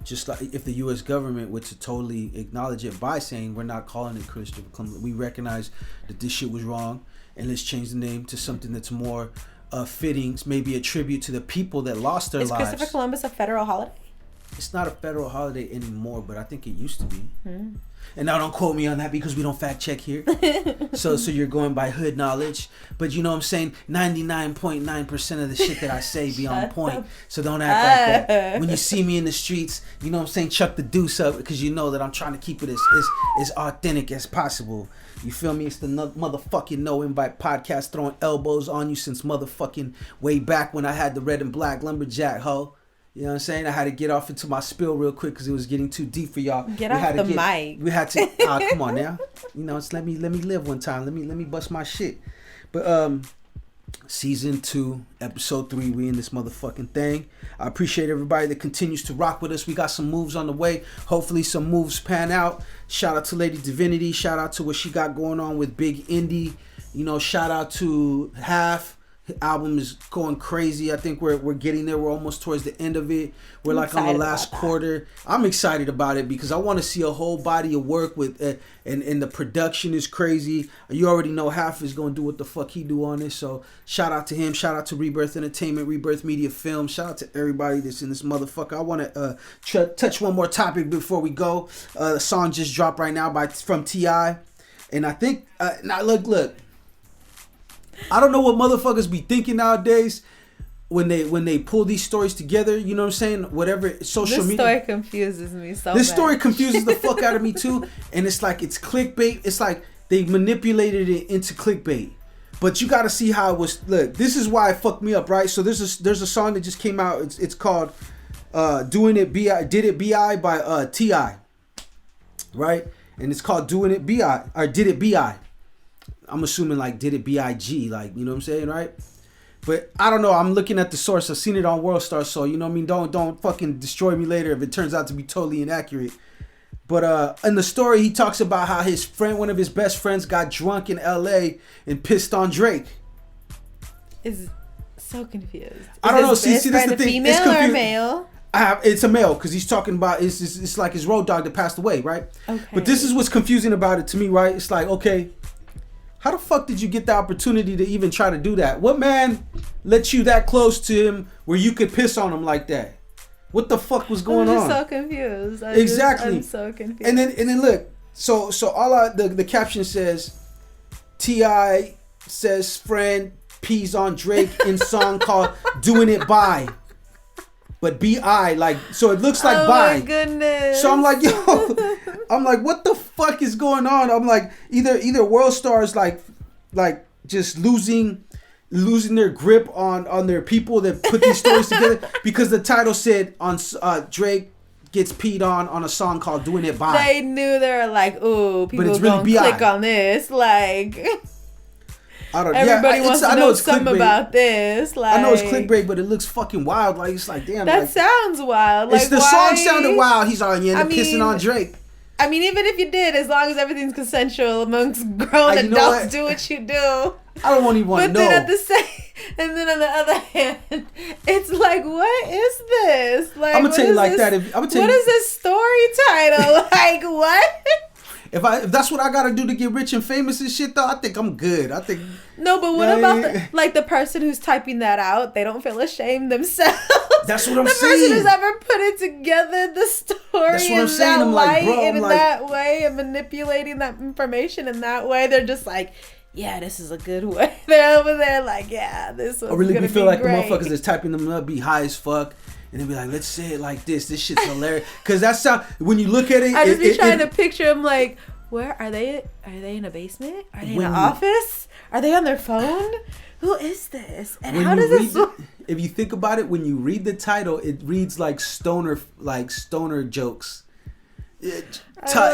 just like if the U.S. government were to totally acknowledge it by saying we're not calling it Christopher Columbus. We recognize that this shit was wrong, and let's change the name to something that's more fitting, maybe a tribute to the people that lost their lives. Is Christopher Columbus a federal holiday? It's not a federal holiday anymore, but I think it used to be. And now don't quote me on that because we don't fact check here. so you're going by hood knowledge. But you know what I'm saying? 99.9% of the shit that I say be on point. So don't act like that. When you see me in the streets, you know what I'm saying? Chuck the deuce up because you know that I'm trying to keep it as authentic as possible. You feel me? It's the motherfucking No Invite podcast throwing elbows on you since motherfucking way back when I had the red and black lumberjack, ho. You know what I'm saying? I had to get off into my spill real quick because it was getting too deep for y'all. Get off the mic. We had to. Come on now. You know, let me live one time. Let me bust my shit. But season 2, episode 3, we in this motherfucking thing. I appreciate everybody that continues to rock with us. We got some moves on the way. Hopefully some moves pan out. Shout out to Lady Divinity. Shout out to what she got going on with Big Indie. You know, shout out to Half. Album is going crazy. I think we're getting there. We're almost towards the end of it. We're like on the last quarter. I'm excited about it because I want to see a whole body of work with and the production is crazy. You already know Half is going to do what the fuck he do on this. So shout out to him. Shout out to RiBirth Entertainment, RiBirth Media Film. Shout out to everybody that's in this motherfucker. I want to touch one more topic before we go. The song just dropped right now from T.I. And I think now look. I don't know what motherfuckers be thinking nowadays when they pull these stories together. You know what I'm saying? Whatever social media. This story confuses me so much. This story confuses the fuck out of me too. And it's like it's clickbait. It's like they manipulated it into clickbait. But you got to see how it was. Look, this is why it fucked me up, right? So there's a song that just came out. It's called "Doing It Bi." Did It Bi by T.I. Right? And it's called "Doing It Bi" or "Did It Bi." I'm assuming like did it B.I.G. like, you know what I'm saying, right? But I don't know. I'm looking at the source. I've seen it on World Star, so you know what I mean. Don't fucking destroy me later if it turns out to be totally inaccurate. But in the story, he talks about how his friend, one of his best friends, got drunk in L.A. and pissed on Drake. so confused. I don't know. See, that's the thing. Female it's or male? It's a male because he's talking about it's like his road dog that passed away, right? Okay. But this is what's confusing about it to me, right? It's like, okay, how the fuck did you get the opportunity to even try to do that? What man let you that close to him where you could piss on him like that? What the fuck was going on? I'm so confused. I'm so confused. And then look, so the caption says, T.I. says friend pees on Drake in song called "Doing It By." But B.I. like, so it looks like by. Oh my goodness. So I'm like, yo, I'm like, what the fuck is going on? I'm like, either World Stars like just losing their grip on their people that put these stories together, because the title said on Drake gets peed on a song called "Doing It By." They knew, they were like, ooh, people really gonna B.I. click on this, like. I don't. Everybody wants to know something clickbait. About this. Like, I know it's clickbait, but it looks fucking wild. Like, it's like, damn. That like, sounds wild. Like, the song sounded wild. He's on, kissing on Drake. I mean, even if you did, as long as everything's consensual amongst grown adults, do what you do. I don't even want to know. And then on the other hand, it's like, what is this? Like, I'm gonna tell you like that. What is this story title? Like, what? If that's what I gotta do to get rich and famous and shit, though, I think I'm good. I think. No, but what about the person who's typing that out? They don't feel ashamed themselves. That's what I'm saying. The person who's ever put it together, the story that's what I'm in saying. that I'm light like, bro, and in that way, and manipulating that information in that way, they're just like, yeah, this is a good way. They're over there like, yeah, this one's really gonna feel be like great. the motherfuckers that's typing them up be high as fuck. And they'll be like, let's say it like this. This shit's hilarious. Because that's how, when you look at it. I just be trying to picture them like, where are they? Are they in a basement? Are they in an office? Are they on their phone? Who is this? And how does this look? If you think about it, when you read the title, it reads like stoner jokes.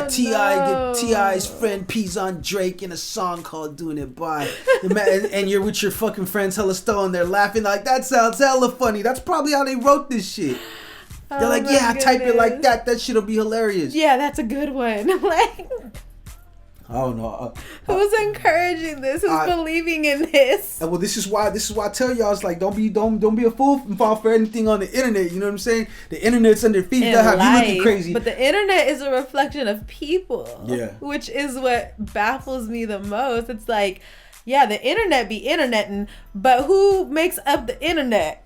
T.I.'s friend pees on Drake in a song called "Doing It By," and you're with your fucking friends, hella stoned. They're laughing like, that sounds hella funny. That's probably how they wrote this shit. They're like, yeah, type it like that. That shit'll be hilarious. Yeah, that's a good one. Like, I don't know. Who's encouraging this? Who's believing in this? Well, this is why I tell y'all, it's like, don't be a fool and fall for anything on the internet. You know what I'm saying? The internet's under feet. They'll have you looking crazy. But the internet is a reflection of people. Yeah. Which is what baffles me the most. It's like, yeah, the internet be interneting, but who makes up the internet?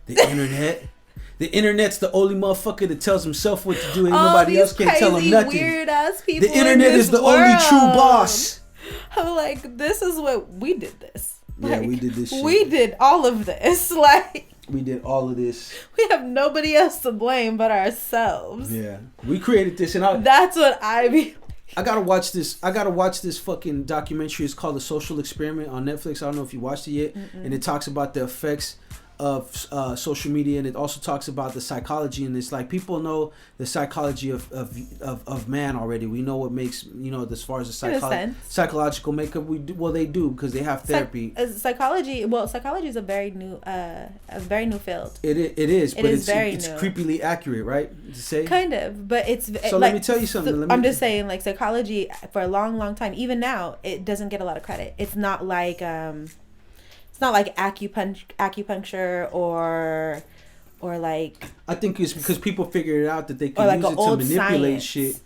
The internet. The internet's the only motherfucker that tells himself what to do, and nobody else can tell him nothing. Weird ass people. The internet is the only true boss. I'm like, this is what we did. This. Yeah, we did this shit. We did all of this. Like, we did all of this. We have nobody else to blame but ourselves. Yeah, we created this, and that's what I mean. I gotta watch this. I gotta watch this fucking documentary. It's called The Social Experiment on Netflix. I don't know if you watched it yet. And it talks about the effects of social media, and it also talks about the psychology, and it's like, people know the psychology of man already. We know what makes, as far as the psychological makeup, they do, because they have therapy. Psychology is a very new field. It is, but it's creepily accurate, right, to say? Kind of, but it's so. Let me tell you something. I'm just saying, like, psychology for a long time, even now, it doesn't get a lot of credit. It's not like acupuncture or like. I think it's because people figured it out that they can use it to manipulate shit.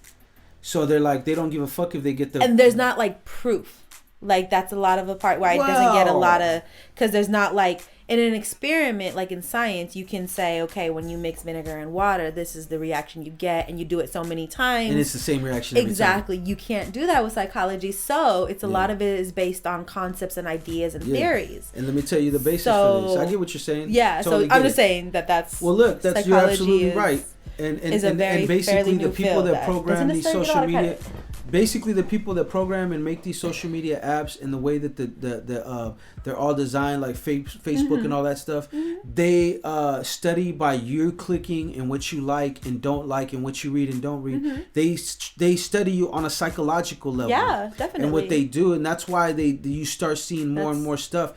So they're like, they don't give a fuck if they get the. And there's not like proof. Like, that's a lot of the part why it doesn't get a lot of, because there's not like, in an experiment, like in science, you can say, okay, when you mix vinegar and water, this is the reaction you get, and you do it so many times. And it's the same reaction every exactly. time. You can't do that with psychology. So it's a lot of it is based on concepts and ideas and theories. And let me tell you the basis for this. I get what you're saying. Yeah, totally so I'm just saying that's. Well, look, you're absolutely right. And basically the people that program these social media. Basically, the people that program and make these social media apps and the way that they're all designed, like Facebook and all that stuff, they study by you clicking and what you like and don't like and what you read and don't read. They study you on a psychological level. Yeah, definitely. And what they do, and that's why you start seeing more and more stuff.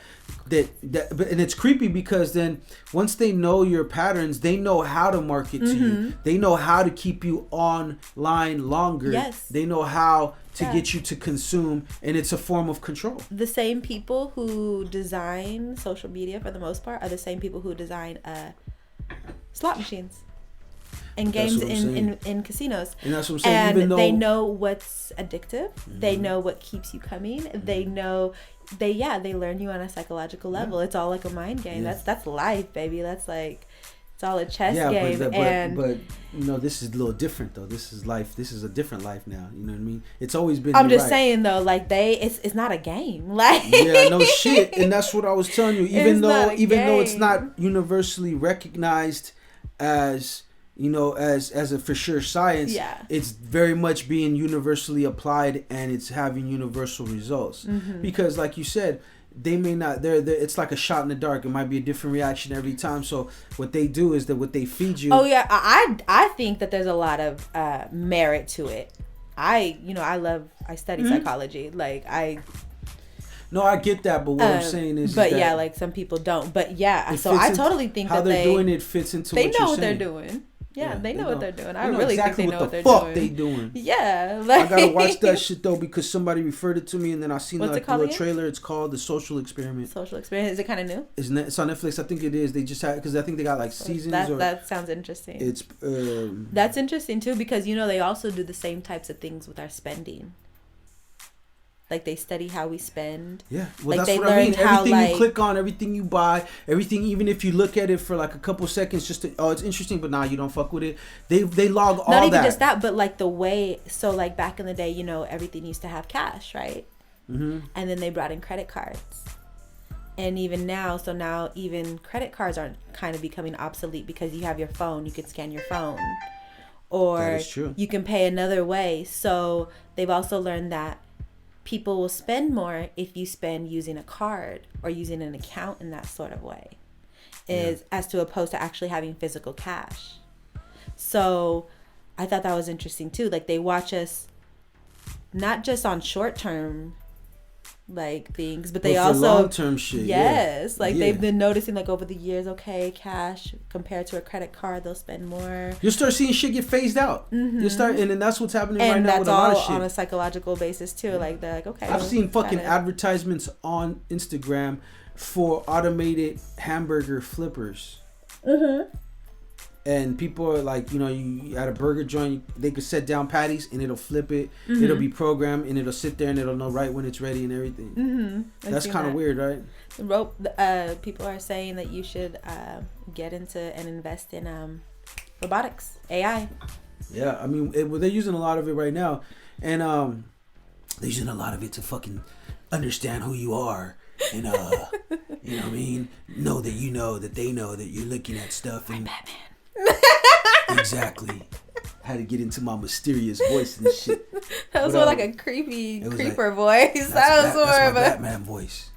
And it's creepy, because then once they know your patterns, they know how to market to you. They know how to keep you online longer. Yes. They know how to get you to consume, and it's a form of control. The same people who design social media for the most part are the same people who design slot machines and games in casinos. And that's what I'm saying. And even though they know what's addictive, they know what keeps you coming. They know they learn you on a psychological level. It's all like a mind game. That's life, baby. That's like, it's all a chess game. But you know, this is a little different though. This is life. This is a different life now. You know what I mean? It's always been. I'm just saying though, like it's not a game. Like yeah, no shit. And that's what I was telling you. Even though it's not universally recognized as, you know, as a for sure science, it's very much being universally applied, and it's having universal results. Because like you said, they may not, they're it's like a shot in the dark. It might be a different reaction every time. So what they do is that what they feed you. Oh yeah, I think that there's a lot of merit to it. I study psychology. Like No, I get that, but what I'm saying is but that yeah, like some people don't. But yeah, so I totally think how that they're doing it fits into they what know you're what saying. they're doing. Yeah, they know what they're doing. I know really exactly think they know what they're fuck doing. they doing. Yeah, like, I gotta watch that shit though, because somebody referred it to me, and then I seen like a little again? trailer. It's called The Social Experiment. Social Experiment. Is it kind of new? It's on Netflix. I think it is. They just had, because I think they got like seasons. That sounds interesting. It's that's interesting too, because you know they also do the same types of things with our spending. Like they study how we spend. Yeah, well, like that's what I mean. Everything you click on, everything you buy, everything, even if you look at it for like a couple seconds, just to, it's interesting, but you don't fuck with it. They log all that. Not even just that, but like the way. So like back in the day, you know, everything used to have cash, right? And then they brought in credit cards, and even now, even credit cards are kind of becoming obsolete, because you have your phone, you can scan your phone, or you can pay another way. So they've also learned that people will spend more if you spend using a card or using an account in that sort of way, as to opposed to actually having physical cash. So I thought that was interesting too. Like they watch us not just on short term like things, but they also long term shit. Yes, like they've been noticing like over the years. Okay, cash compared to a credit card, they'll spend more. You'll start seeing shit get phased out. You start, and then that's what's happening right now with a lot of shit. And that's all on a psychological basis too. Like they're like, okay. I've seen fucking advertisements on Instagram for automated hamburger flippers. And people are like, you know, you at a burger joint, they could set down patties and it'll flip it. It'll be programmed and it'll sit there and it'll know right when it's ready and everything. That's kind of weird, right? People are saying that you should get into and invest in robotics, AI. Yeah, I mean, they're using a lot of it right now, and they're using a lot of it to fucking understand who you are. And you know what I mean? Know that you know that they know that you're looking at stuff. And Batman. Exactly. Had to get into my mysterious voice and shit. That was more like a creeper voice. That was more of a Batman voice.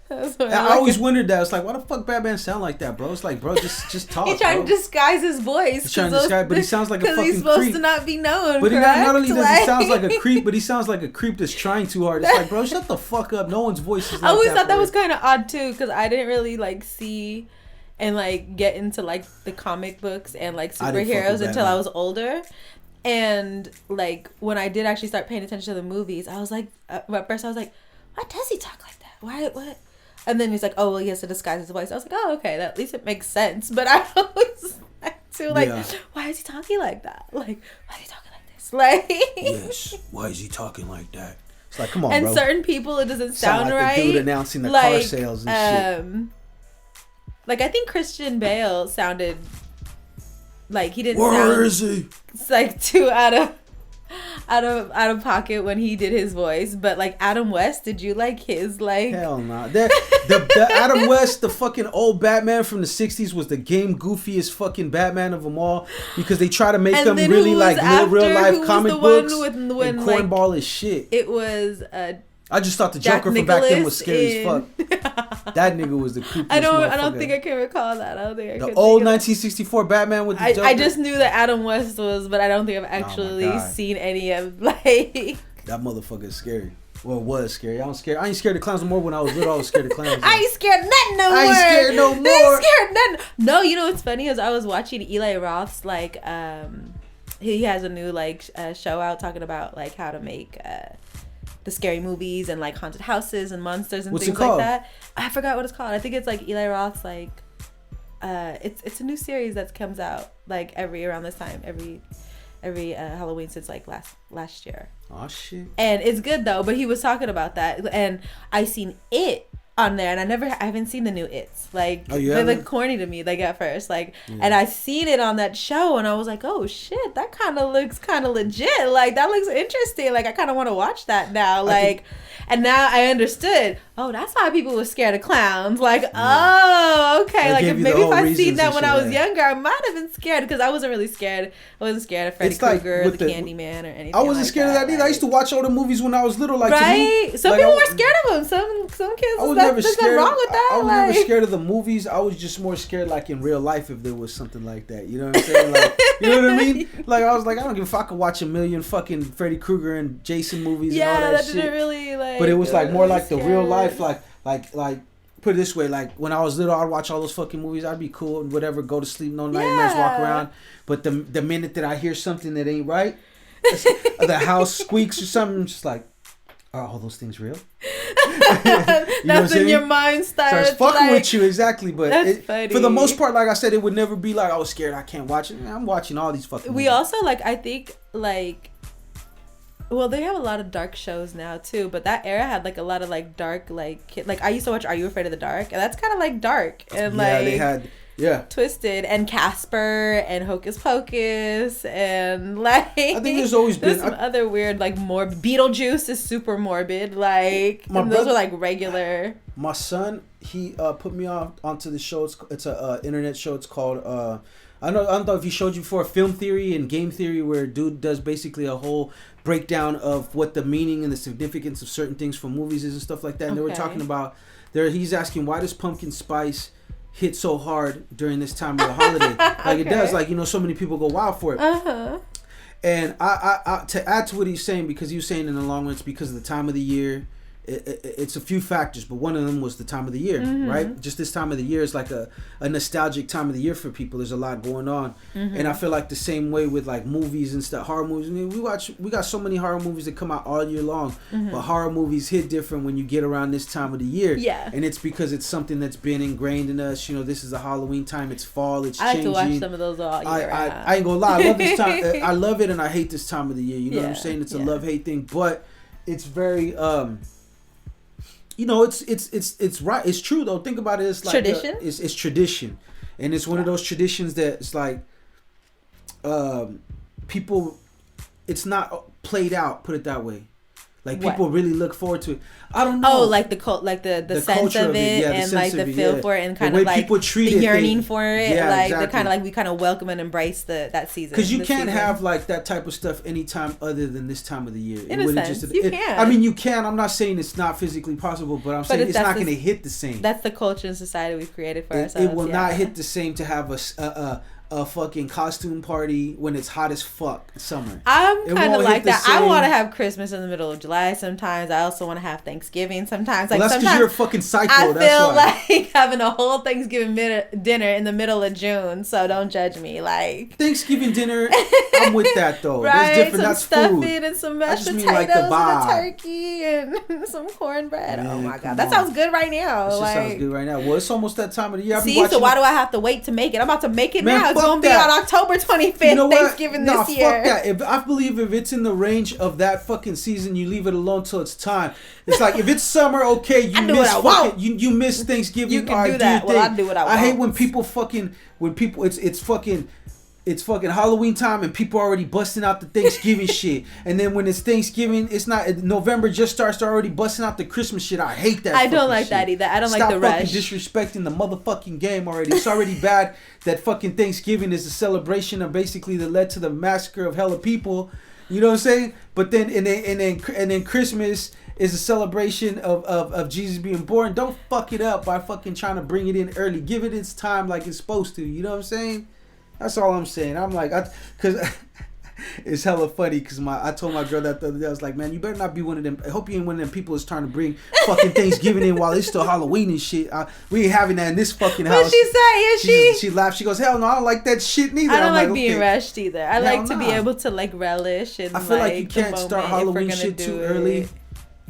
I always wondered that. It's like, why the fuck Batman sound like that, bro? It's like, bro, just talk. He's trying to disguise his voice. He's trying to disguise, but he sounds like a fucking creep. Because he's supposed to not be known. But not only does he sound like a creep, but he sounds like a creep that's trying too hard. It's like, bro, shut the fuck up. No one's voice is like that. I always thought that was kind of odd too, because I didn't really like see and like get into like the comic books and like superheroes until I was older. And like when I did actually start paying attention to the movies, I was like, at first I was like, why does he talk like that? What? And then he's like, oh, well, he has to disguise his voice. I was like, oh, okay, at least it makes sense. But I always like to like, why is he talking like that? Like, why is he talking like this? Like, yes, why is he talking like that? It's like, come on, and bro. certain people, it doesn't sound like right. The dude announcing the car sales and shit. Like, I think Christian Bale sounded like he didn't Where is he? It's like too out of pocket when he did his voice. But like Adam West, did you like his like? Hell no. The Adam West, the fucking old Batman from the 60s, was the game goofiest fucking Batman of them all, because they try to make them really like real life comic books and cornball as shit. It was I just thought the Joker from back then was scary as fuck. That nigga was the creepiest. I don't think I can recall that. I don't think I the could old 1964 Batman with the Joker. I just knew that Adam West was, but I don't think I've actually seen any of like. That motherfucker is scary. Well, it was scary. I ain't scared of clowns no more. When I was little, I was scared of clowns. I ain't scared of nothing no more. I ain't scared no more. I ain't scared of nothing. No, you know what's funny is I was watching Eli Roth's like he has a new like show out talking about like how to make the scary movies and like haunted houses and monsters and What's things it called? like that. I forgot what it's called. I think it's like Eli Roth's like it's a new series that comes out like around this time every Halloween since like last year. Oh shit. And it's good though, but he was talking about that, and I seen it on there, and I haven't seen the new It's. Like, they look corny to me, like, at first. Like, and I seen it on that show, and I was like, oh, shit, that kind of looks kind of legit. Like, that looks interesting. Like, I kind of want to watch that now. Like, and now I understood, oh, that's why people were scared of clowns. Like, oh, okay. Like, maybe if I seen that when I was younger, I might have been scared, because I wasn't really scared. I wasn't scared of Freddy Krueger or the Candyman or anything. I wasn't scared of that either. I used to watch all the movies when I was little. Like, right? To me, some people were scared of them. Some kids, there's nothing wrong with that. I was never scared of the movies. I was just more scared, like, in real life, if there was something like that. You know what I'm saying? Like, you know what I mean? Like, I was like, I don't give a fuck. I could watch a million fucking Freddy Krueger and Jason movies and all that shit. Didn't really, like... But it was, like, more like the real life, like, put it this way, like, when I was little, I'd watch all those fucking movies. I'd be cool and whatever, go to sleep, no nightmares, walk around. But the minute that I hear something that ain't right, the house squeaks or something, I'm just like, are all those things real? That's when your mind starts fucking like, with you, exactly. But funny. For the most part, like I said, it would never be like I was scared, I can't watch it. I'm watching all these fucking movies. Also, like, I think, like, well, they have a lot of dark shows now too, but that era had like a lot of like dark, like I used to watch Are You Afraid of the Dark, and that's kind of like dark and like they had Twisted and Casper and Hocus Pocus and like I think there's always been some other weird like more Beetlejuice is super morbid, like those were like regular. My son, he put me onto the show. It's a internet show. It's called I don't know if he showed you before, Film Theory and Game Theory, where a dude does basically a whole breakdown of what the meaning and the significance of certain things from movies is and stuff like that. And they were talking about he's asking, why does pumpkin spice hit so hard during this time of the holiday? Like it does, like, you know, so many people go wild for it. And I to add to what he's saying, because he was saying in the long run it's because of the time of the year. It's a few factors, but one of them was the time of the year, right? Just this time of the year is like a nostalgic time of the year for people. There's a lot going on, and I feel like the same way with like movies and stuff, horror movies. I mean, we got so many horror movies that come out all year long, but horror movies hit different when you get around this time of the year. Yeah, and it's because it's something that's been ingrained in us. You know, this is a Halloween time. It's fall. It's changing. I like to watch some of those all year round. I ain't gonna lie. I love this time. I love it, and I hate this time of the year. You know what I'm saying? It's a love-hate thing, but it's very you know, it's right. It's true though. Think about it. It's like tradition. It's tradition, and it's one of those traditions that it's like, people. It's not played out. Put it that way. Like people really look forward to it. I don't know. Oh, like the sense of it, and like the feel for it, and kind of like the yearning for it. Yeah, like exactly. the kind of like we kind of welcome and embrace that season. Because you can't have like that type of stuff anytime other than this time of the year. In a sense, you can. I mean, you can. I'm not saying it's not physically possible, but I'm saying it's not going to hit the same. That's the culture and society we've created for ourselves. It will not hit the same to have a fucking costume party when it's hot as fuck summer. I'm kind of like that. I want to have Christmas in the middle of July sometimes. I also want to have Thanksgiving sometimes. Like, well, that's because you're a fucking psycho. I feel like having a whole Thanksgiving dinner in the middle of June, so don't judge me. Like Thanksgiving dinner, I'm with that though. Right? That's different. Some that's stuffing food. And some mashed potatoes like and a turkey and some cornbread. Oh my god, that sounds good right now. That sounds good right now. Well, it's almost that time of the year. See, so why do I have to wait to make it? I'm about to make it now. It's gonna be on October 25th, Thanksgiving this year. Fuck that. I believe if it's in the range of that fucking season, you leave it alone till it's time. It's like if it's summer, okay, you miss Thanksgiving. You can do that. Well, I do what I want. I hate when people it's fucking Halloween time and people are already busting out the Thanksgiving shit. And then when it's Thanksgiving, it's not November just starts already busting out the Christmas shit. I hate that. I don't like that either. I don't like the rush. Stop fucking disrespecting the motherfucking game already. It's already bad that fucking Thanksgiving is a celebration of basically that led to the massacre of hella people. You know what I'm saying? But then and then Christmas is a celebration of Jesus being born. Don't fuck it up by fucking trying to bring it in early. Give it its time like it's supposed to. You know what I'm saying? That's all I'm saying. I'm like, because it's hella funny because I told my girl that the other day, I was like, man, you better not be one of them. I hope you ain't one of them people that's trying to bring fucking Thanksgiving in while it's still Halloween and shit. We ain't having that in this fucking house. What she say? She laughed. She goes, hell no, I don't like that shit neither. I don't like being rushed either. I like to be able to like relish and I feel like you can't start Halloween shit too early.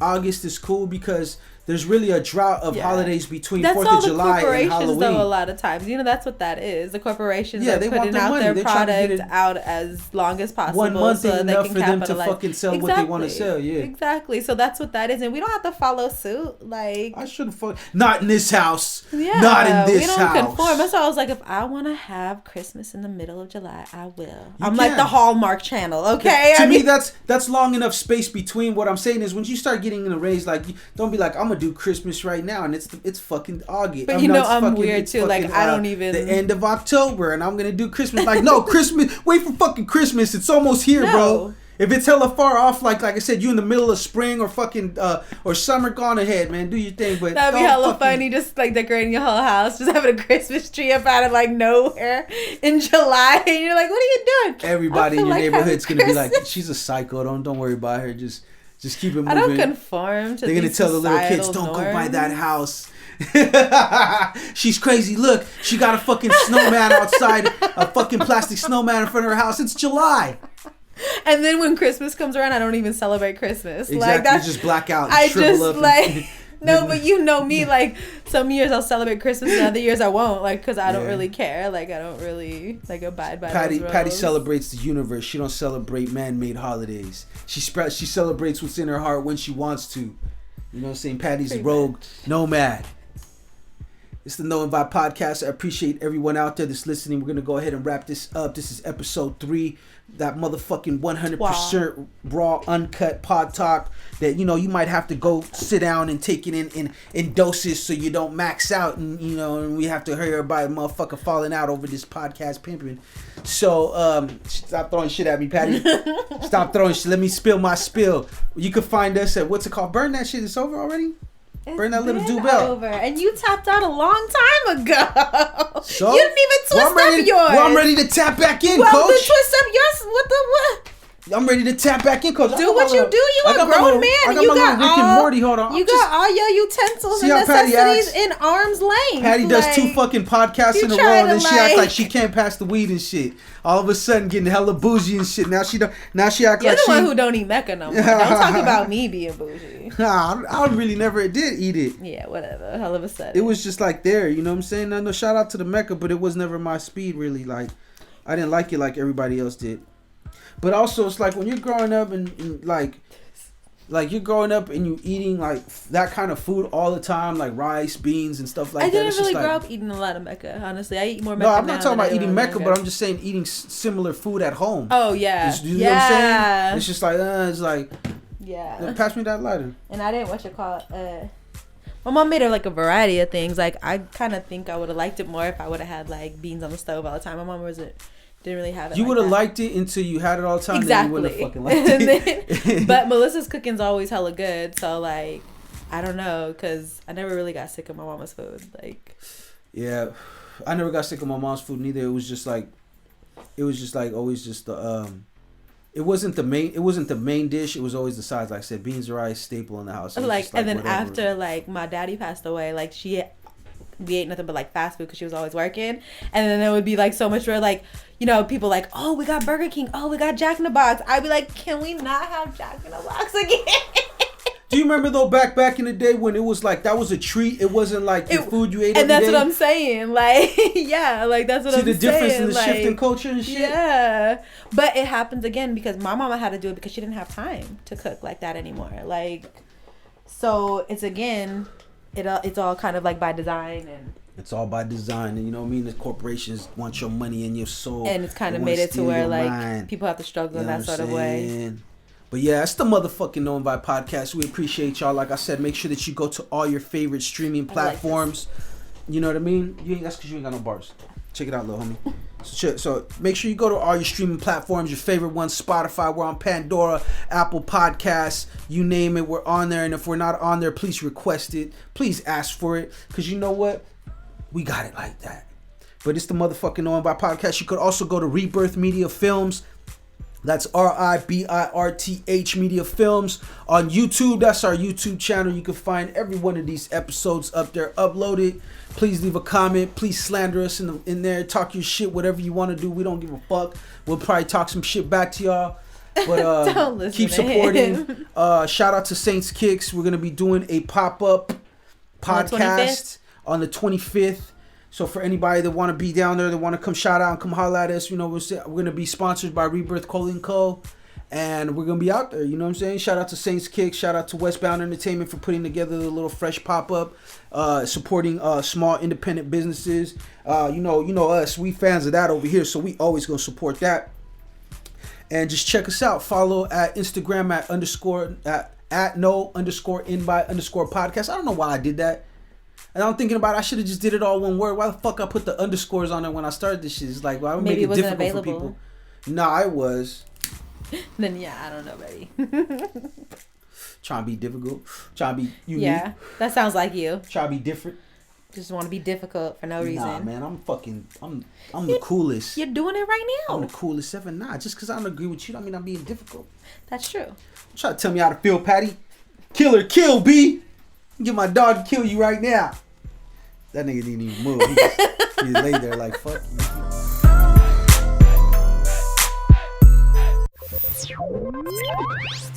August is cool because there's really a drought of holidays between that's 4th of July and Halloween. Though, a lot of times, that's what that is. The corporations are they putting out their product out as long as possible. 1 month so ain't they enough can for them to capitalize. fucking sell what they want to sell. Yeah, exactly. So that's what that is, and we don't have to follow suit. Like, I should have not in this house. Yeah, not in this house. We don't conform. That's why I was like, if I want to have Christmas in the middle of July, I will. I'm like the Hallmark Channel. Okay. To me, that's long enough space between. What I'm saying is, when you start getting in a raise, like, don't be like, I'm gonna do Christmas right now, and it's fucking August. But I'm weird too. Like, I don't even the end of October, and I'm gonna do Christmas. Like, no, Christmas. Wait for fucking Christmas. It's almost here, bro. If it's hella far off, like I said, you in the middle of spring or fucking or summer, gone ahead, man. Do your thing, but that'd be hella funny. Just like decorating your whole house, just having a Christmas tree up out of like nowhere in July, and you're like, "What are you doing?" Everybody in your neighborhood's gonna be like, "She's a psycho. Don't worry about her. Just keep it moving." I don't conform to. They're gonna tell the little kids, "Don't go by that house." She's crazy. Look, she got a fucking snowman outside, a fucking plastic snowman in front of her house. It's July. And then when Christmas comes around, I don't even celebrate Christmas. Exactly. Like, that's, you just black out. I just like no, but you know me. Like, some years I'll celebrate Christmas, and other years I won't. Like, because I don't really care. Like, I don't really like abide by those rules. Patty celebrates the universe. She don't celebrate man-made holidays. She celebrates what's in her heart when she wants to. You know what I'm saying? Patty's a rogue nomad. It's the No Invite Podcast. I appreciate everyone out there that's listening. We're going to go ahead and wrap this up. This is episode 3. That motherfucking 100% raw, uncut pod talk that, you might have to go sit down and take it in doses so you don't max out. And, and we have to hear everybody motherfucker falling out over this podcast pimping. So, stop throwing shit at me, Patty. Stop throwing shit. Let me spill my spill. You can find us at, what's it called? Burn that shit. It's over already? Burn that little doorbell. Over. And you tapped out a long time ago. So? You didn't even twist up yours. Well, I'm ready to tap back in, Coach. Coach. Then twist up yours. What? I'm ready to tap back in, Coach. Do what you do. You a grown man. I got my little Rick and Morty. Hold on. You got all your utensils and necessities in arm's length. Patty does 2 fucking podcasts in a row, and then she act like she can't pass the weed and shit. All of a sudden, getting hella bougie and shit. Now she act like she. You're the one who don't eat Mecca no more. Don't talk about me being bougie. Nah, I really never did eat it. Yeah, whatever. Hell of a sudden. It was just like there. You know what I'm saying? No, shout out to the Mecca, but it was never my speed really. Like, I didn't like it like everybody else did. But also, it's like when you're growing up and like you're growing up and you eating like that kind of food all the time, like rice, beans, and stuff like that. I didn't really grow up eating a lot of Mecca. Honestly, I eat more Mecca. No, I'm not talking about eating Mecca, but I'm just saying eating similar food at home. Oh yeah, you know what I'm saying? It's just like it's like pass me that lighter. And I didn't my mom made her like a variety of things. Like, I kind of think I would have liked it more if I would have had like beans on the stove all the time. My mom didn't really have it. You would have liked it until you had it all the time. Exactly. Then you wouldn't have fucking liked it. But Melissa's cooking's always hella good. So like, I don't know, because I never really got sick of my mama's food. Like, yeah, I never got sick of my mom's food neither. It was just like always just the It wasn't the main dish. It was always the sides. Like I said, beans, rice, staple in the house. Like, and then whatever. After like my daddy passed away, like we ate nothing but like fast food because she was always working. And then there would be like so much where like, people like, oh, we got Burger King. Oh, we got Jack in the Box. I'd be like, can we not have Jack in the Box again? Do you remember though back in the day when it was like that was a treat? It wasn't like the food you ate every day. And that's what I'm saying. Like, yeah, like that's what I'm saying. See the difference in the shift in culture and shit? Yeah. But it happens again because my mama had to do it because she didn't have time to cook like that anymore. Like, so it's again, it's all kind of like by design and. It's all by design, and you know what I mean. The corporations want your money and your soul, and it's kind of made it to where like people have to struggle in that sort of way. But yeah, it's the motherfucking No Invite Podcast. We appreciate y'all. Like I said, make sure that you go to all your favorite streaming platforms. You know what I mean? That's because you ain't got no bars. Check it out, little homie. So make sure you go to all your streaming platforms, your favorite ones, Spotify. We're on Pandora, Apple Podcasts, you name it. We're on there, and if we're not on there, please request it. Please ask for it, because you know what? We got it like that. But it's the motherfucking No Invite Podcast. You could also go to RiBirth Media Films. That's RiBirth Media Films on YouTube. That's our YouTube channel. You can find every one of these episodes up there uploaded. Please leave a comment. Please slander us in there. Talk your shit, whatever you want to do. We don't give a fuck. We'll probably talk some shit back to y'all. But Don't listen keep to supporting. him. Shout out to Saints Kicks. We're gonna be doing a pop-up podcast on the 25th. So for anybody that want to be down there, that want to come shout out and come holler at us, you know, we're gonna be sponsored by RiBirth Co. And we're gonna be out there, you know what I'm saying? Shout out to Saints Kicks, shout out to Westbound Entertainment for putting together the little fresh pop-up, supporting small independent businesses. You know us, we fans of that over here, so we always gonna support that. And just check us out. Follow at Instagram at no_in_by_podcast. I don't know why I did that. And I'm thinking about I should have just did it all one word. Why the fuck I put the underscores on there when I started this shit? It's like, well, I would make it difficult for people. Nah, I was. Then yeah, I don't know, baby. Trying to be difficult. Trying to be unique. Yeah, that sounds like you. Trying to be different. Just want to be difficult for no reason. Nah, man, I'm the coolest. You're doing it right now. I'm the coolest ever. Nah, just because I don't agree with you, I mean I'm being difficult. That's true. Try to tell me how to feel, Patty. Kill, B. Get my dog to kill you right now. That nigga didn't even move. He just lay there like, fuck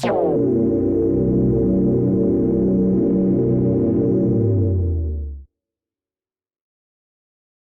you.